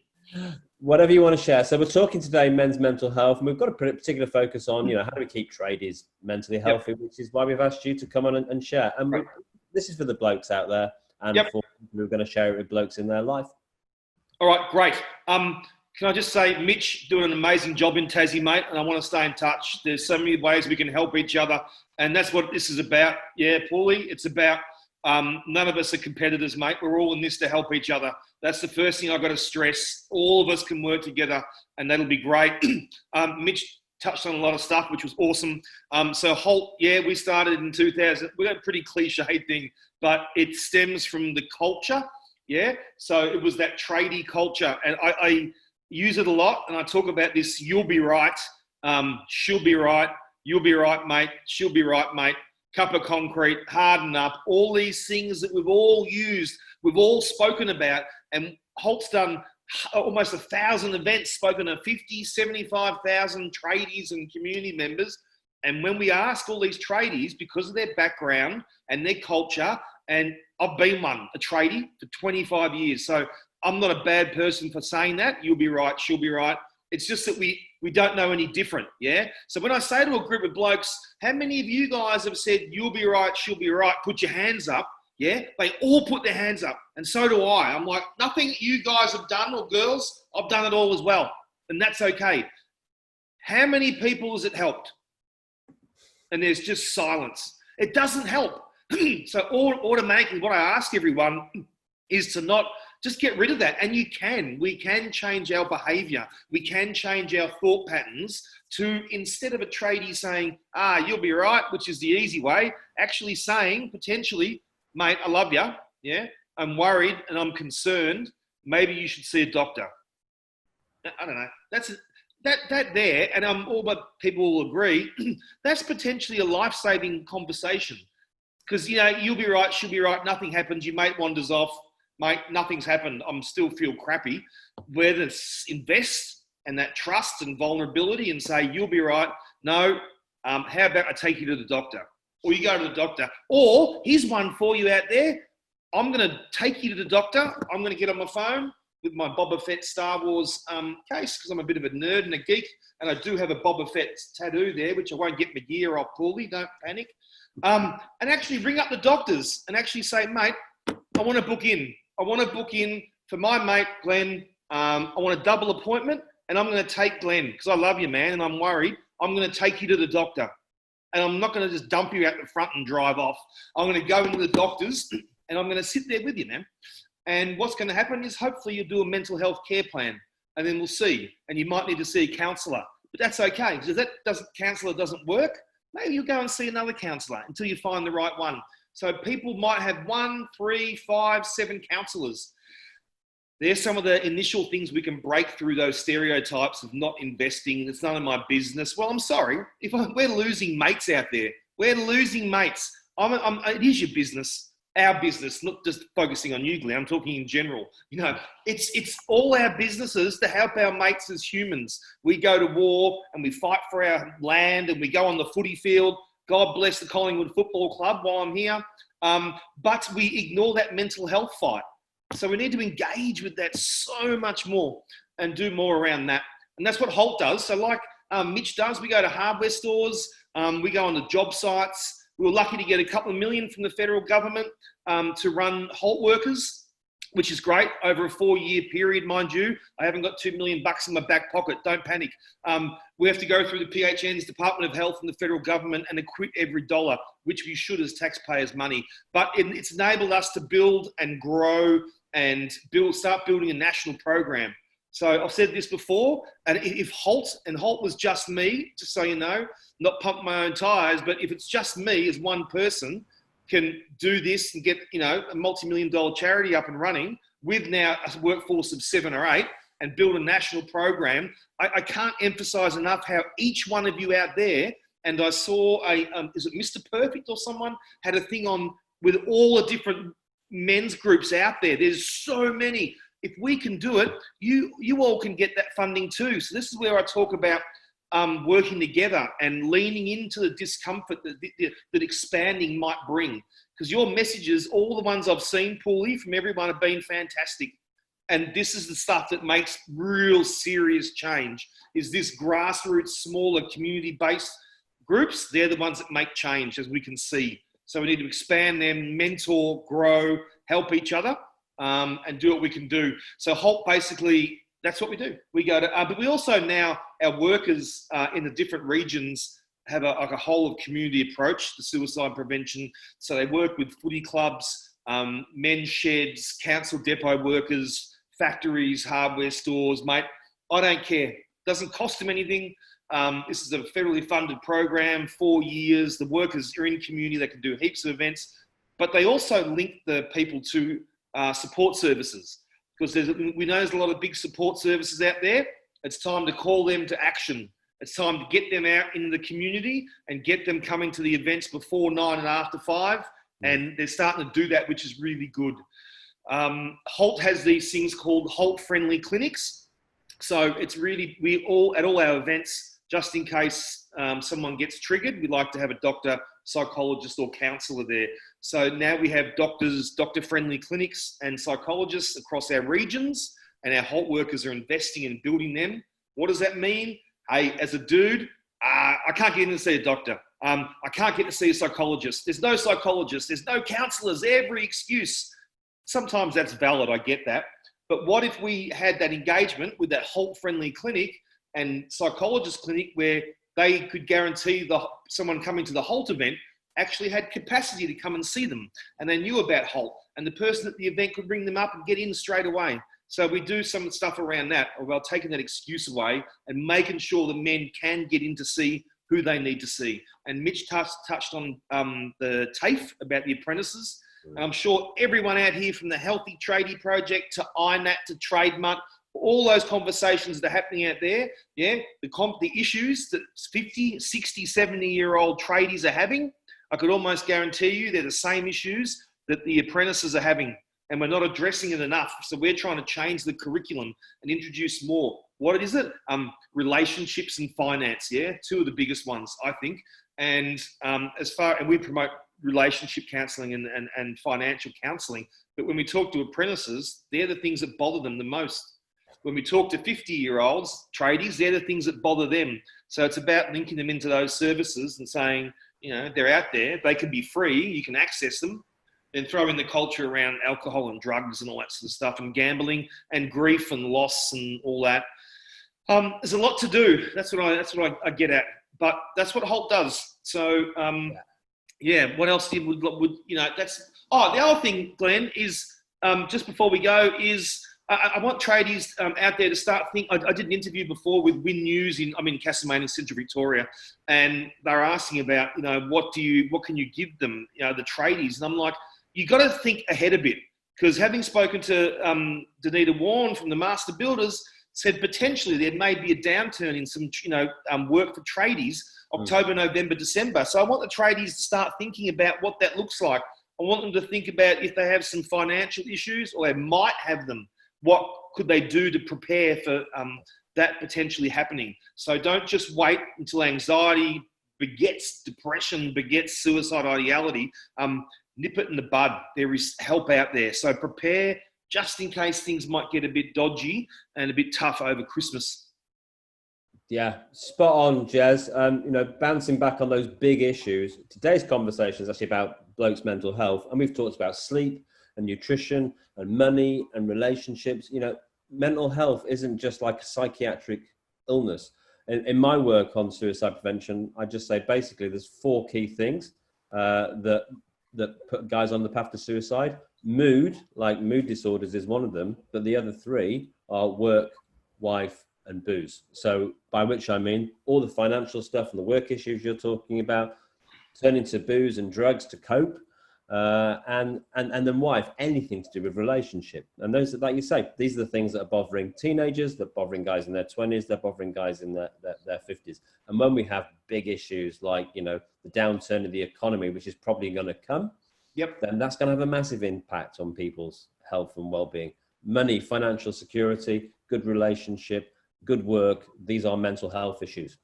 A: Whatever you want to share. So we're talking today men's mental health, and we've got a particular focus on, how do we keep tradies mentally healthy, which is why we've asked you to come on and share. And this is for the blokes out there and for people who are going to share it with blokes in their life.
I: All right, great. Can I just say, Mitch, doing an amazing job in Tassie, mate, and I want to stay in touch. There's so many ways we can help each other, and that's what this is about. Yeah, Paulie, it's about none of us are competitors, mate. We're all in this to help each other. That's the first thing I've got to stress. All of us can work together, and that'll be great. Mitch touched on a lot of stuff, which was awesome. So Holt, we started in 2000. We got a pretty cliche thing, but it stems from the culture. Yeah, so it was that tradie culture, and I use it a lot, and I talk about this. You'll be right. She'll be right. You'll be right, mate. She'll be right, mate. Cup of concrete, harden up. All these things that we've all used, we've all spoken about, and Holt's done almost 1,000 events, spoken to 50, 75,000 tradies and community members. And when we ask all these tradies, because of their background and their culture, and I've been one, a tradie for 25 years. So I'm not a bad person for saying that. You'll be right, she'll be right. It's just that we don't know any different, yeah? So when I say to a group of blokes, how many of you guys have said, you'll be right, she'll be right, put your hands up, yeah? They all put their hands up, and so do I. I'm like, nothing you guys have done, or girls, I've done it all as well, and that's okay. How many people has it helped? And there's just silence. It doesn't help. So automatically what I ask everyone is to not just get rid of that. And we can change our behavior. We can change our thought patterns to, instead of a tradie saying, you'll be right, which is the easy way, actually saying potentially, mate, I love you. Yeah. I'm worried and I'm concerned. Maybe you should see a doctor. I don't know. That's that there, and all my people will agree, that's potentially a life-saving conversation. Because, you'll be right, she'll be right, nothing happens, your mate wanders off, mate, nothing's happened, I'm still feel crappy. Whether invest and that trust and vulnerability and say, you'll be right, no, how about I take you to the doctor? Or you go to the doctor. Or here's one for you out there. I'm going to take you to the doctor. I'm going to get on my phone with my Boba Fett Star Wars case, because I'm a bit of a nerd and a geek, and I do have a Boba Fett tattoo there, which I won't get my gear off poorly, don't panic. And actually ring up the doctors and actually say, mate, I want to book in. I want to book in for my mate, Glenn. I want a double appointment, and I'm going to take Glenn, because I love you, man, and I'm worried. I'm going to take you to the doctor. And I'm not going to just dump you out the front and drive off. I'm going to go into the doctors, and I'm going to sit there with you, man. And what's going to happen is hopefully you'll do a mental health care plan, and then we'll see. And you might need to see a counsellor. But that's okay, because if that counsellor doesn't work, maybe you'll go and see another counsellor until you find the right one. So people might have 1, 3, 5, 7 counsellors. There's some of the initial things we can break through those stereotypes of not investing. It's none of my business. Well, I'm sorry. We're losing mates out there. We're losing mates. It is your business, our business, not just focusing on you, Glenn. I'm talking in general. It's all our businesses to help our mates as humans. We go to war and we fight for our land, and we go on the footy field. God bless the Collingwood Football Club while I'm here. But we ignore that mental health fight. So we need to engage with that so much more and do more around that. And that's what Holt does. So like Mitch does, we go to hardware stores, we go on to job sites. We were lucky to get a couple of million from the federal government to run Holt workers, which is great over a 4-year period, mind you. I haven't got $2 million in my back pocket. Don't panic. We have to go through the PHN's Department of Health and the federal government and acquit every dollar, which we should as taxpayers' money. But it's enabled us to build and grow and start building a national program. So I've said this before, and if Holt was just me, just so you know, not pump my own tires, but if it's just me as one person can do this and get, a multi-million-dollar charity up and running with now a workforce of 7 or 8 and build a national program, I can't emphasize enough how each one of you out there, and I saw is it Mr. Perfect or someone had a thing on with all the different men's groups out there. There's so many. If we can do it, you all can get that funding too. So this is where I talk about working together and leaning into the discomfort that expanding might bring. Because your messages, all the ones I've seen, Paulie, from everyone have been fantastic. And this is the stuff that makes real serious change, is this grassroots, smaller community-based groups. They're the ones that make change, as we can see. So we need to expand them, mentor, grow, help each other, and do what we can do. So Holt, basically, that's what we do. We go to, but we also now, our workers in the different regions have a whole of community approach to suicide prevention. So they work with footy clubs, men's sheds, council depot workers, factories, hardware stores. Mate, I don't care. Doesn't cost them anything. This is a federally funded program, 4 years. The workers are in community. They can do heaps of events, but they also link the people to support services, because we know there's a lot of big support services out there. It's time to call them to action. It's time to get them out in the community and get them coming to the events before 9 and after 5. And they're starting to do that, which is really good. Holt has these things called Holt friendly clinics. So it's really, we all, at all our events, just in case someone gets triggered, we like to have a doctor, psychologist or counsellor there. So now we have doctor-friendly clinics and psychologists across our regions, and our Holt workers are investing in building them. What does that mean? Hey, as a dude, I can't get in to see a doctor. I can't get to see a psychologist. There's no psychologist. There's no counsellors. Every excuse. Sometimes that's valid. I get that. But what if we had that engagement with that Holt-friendly clinic and psychologist clinic where they could guarantee someone coming to the Holt event actually had capacity to come and see them, and they knew about Holt, and the person at the event could bring them up and get in straight away. So we do some stuff around that, about taking that excuse away and making sure the men can get in to see who they need to see. And Mitch touched on the TAFE about the apprentices. And I'm sure everyone out here, from the Healthy Tradie Project to INAT to Trademut, all those conversations that are happening out there, yeah, the issues that 50, 60, 70-year-old tradies are having, I could almost guarantee you they're the same issues that the apprentices are having, and we're not addressing it enough. So we're trying to change the curriculum and introduce more. What is it? Relationships and finance, yeah, two of the biggest ones, I think. And and we promote relationship counselling and financial counselling. But when we talk to apprentices, they're the things that bother them the most. When we talk to 50-year-olds, tradies, they're the things that bother them. So it's about linking them into those services and saying, you know, they're out there, they can be free, you can access them. Then throw in the culture around alcohol and drugs and all that sort of stuff, and gambling and grief and loss and all that. There's a lot to do. That's what I get at. But that's what Holt does. So yeah. What else would you know? That's the other thing, Glenn, is just before we go is I want tradies out there to start thinking. I did an interview before with Win News I'm in Castlemaine, Central Victoria, and they're asking about, you know, what can you give them, you know, the tradies, and I'm like, you got to think ahead a bit, because having spoken to Didier Warren from the Master Builders, said potentially there may be a downturn in some, you know, work for tradies October, November, December. So I want the tradies to start thinking about what that looks like. I want them to think about if they have some financial issues, or they might have them, what could they do to prepare for that potentially happening? So don't just wait until anxiety begets depression, begets suicide ideality. Nip it in the bud. There is help out there. So prepare just in case things might get a bit dodgy and a bit tough over Christmas.
A: Yeah, spot on, Jez. You know, bouncing back on those big issues, today's conversation is actually about blokes' mental health, and we've talked about sleep and nutrition and money and relationships. You know, mental health isn't just like a psychiatric illness. In my work on suicide prevention, I just say basically there's 4 key things that put guys on the path to suicide. Mood, like mood disorders, is one of them, but the other 3 are work, wife, and booze. So by which I mean all the financial stuff and the work issues you're talking about, turning to booze and drugs to cope, and then wife, anything to do with relationship. And those, like you say, these are the things that are bothering teenagers, they're bothering guys in their 20s, they're bothering guys in their 50s. And when we have big issues like, you know, the downturn of the economy, which is probably going to come, then that's going to have a massive impact on people's health and well-being. Money, financial security, good relationship, good work, these are mental health issues.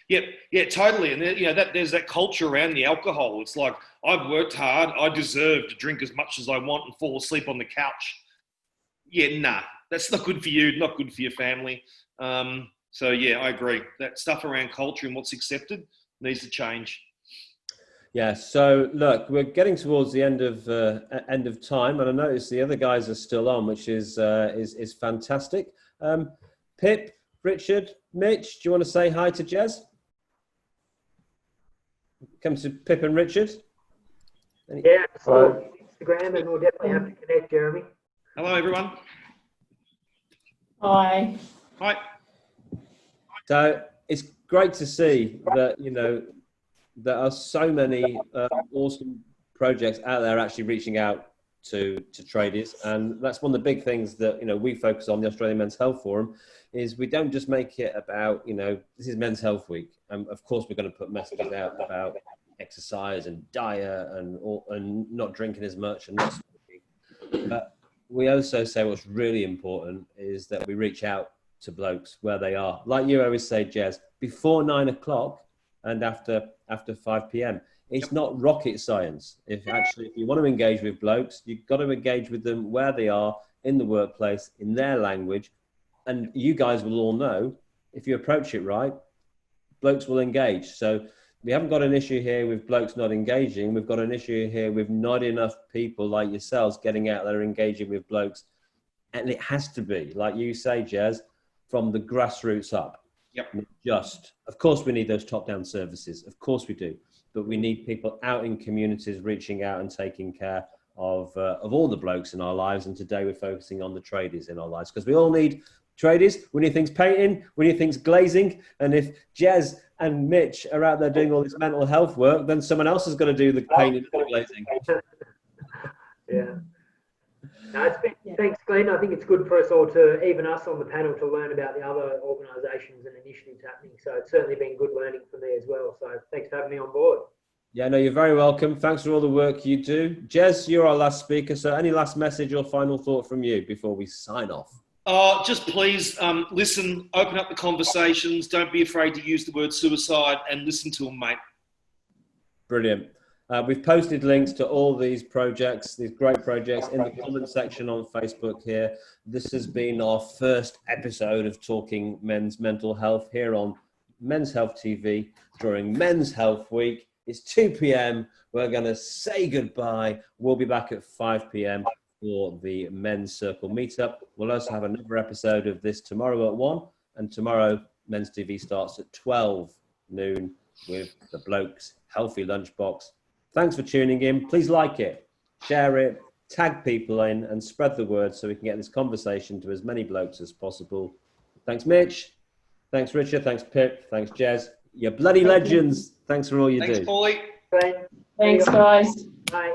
I: Yeah, totally. And you know, there's that culture around the alcohol. It's like, I've worked hard, I deserve to drink as much as I want and fall asleep on the couch. Yeah, nah, that's not good for you, not good for your family. So yeah, I agree. That stuff around culture and what's accepted needs to change.
A: Yeah, so look, we're getting towards the end of time, and I notice the other guys are still on, which is fantastic. Pip, Richard, Mitch, do you want to say hi to Jez? Come to Pip and Richard.
H: Yeah, so Instagram, and we'll definitely have to connect, Jeremy.
I: Hello, everyone.
F: Hi.
I: Hi.
A: So it's great to see that, you know, there are so many awesome projects out there actually reaching out to tradies, and that's one of the big things that, you know, we focus on the Australian Men's Health Forum, is we don't just make it about, you know, this is Men's Health Week, and of course we're going to put messages out about exercise and diet and not drinking as much and not smoking. But we also say what's really important is that we reach out to blokes where they are, like you always say, Jez, before 9 o'clock and after 5 p.m. It's not rocket science. If you want to engage with blokes, you've got to engage with them where they are in the workplace, in their language. And you guys will all know, if you approach it right, blokes will engage. So we haven't got an issue here with blokes not engaging. We've got an issue here with not enough people like yourselves getting out there engaging with blokes. And it has to be, like you say, Jez, from the grassroots up. Of course we need those top-down services. Of course we do. But we need people out in communities reaching out and taking care of all the blokes in our lives. And today we're focusing on the tradies in our lives, because we all need tradies. We need things painting, we need things glazing. And if Jez and Mitch are out there doing all this mental health work, then someone else is going to do the painting and the glazing.
H: Yeah. No, thanks, Glenn. I think it's good for us all to, even us on the panel, to learn about the other organisations and initiatives happening. So it's certainly been good learning for me as well. So thanks for having me on board.
A: Yeah, no, you're very welcome. Thanks for all the work you do. Jez, you're our last speaker. So any last message or final thought from you before we sign off?
I: Just please listen, open up the conversations. Don't be afraid to use the word suicide and listen to them, mate.
A: Brilliant. We've posted links to all these projects, these great projects, in the comment section on Facebook here. This has been our first episode of Talking Men's Mental Health here on Men's Health TV during Men's Health Week. It's 2 p.m. We're going to say goodbye. We'll be back at 5 p.m. for the Men's Circle meetup. We'll also have another episode of this tomorrow at 1, and tomorrow Men's TV starts at 12 noon with the Blokes Healthy Lunchbox. Thanks for tuning in. Please like it, share it, tag people in, and spread the word so we can get this conversation to as many blokes as possible. Thanks, Mitch. Thanks, Richard. Thanks, Pip. Thanks, Jez. You're bloody legends. Thanks for all you do.
I: Thanks, Paulie.
H: Glenn.
F: Thanks, guys.
H: Bye.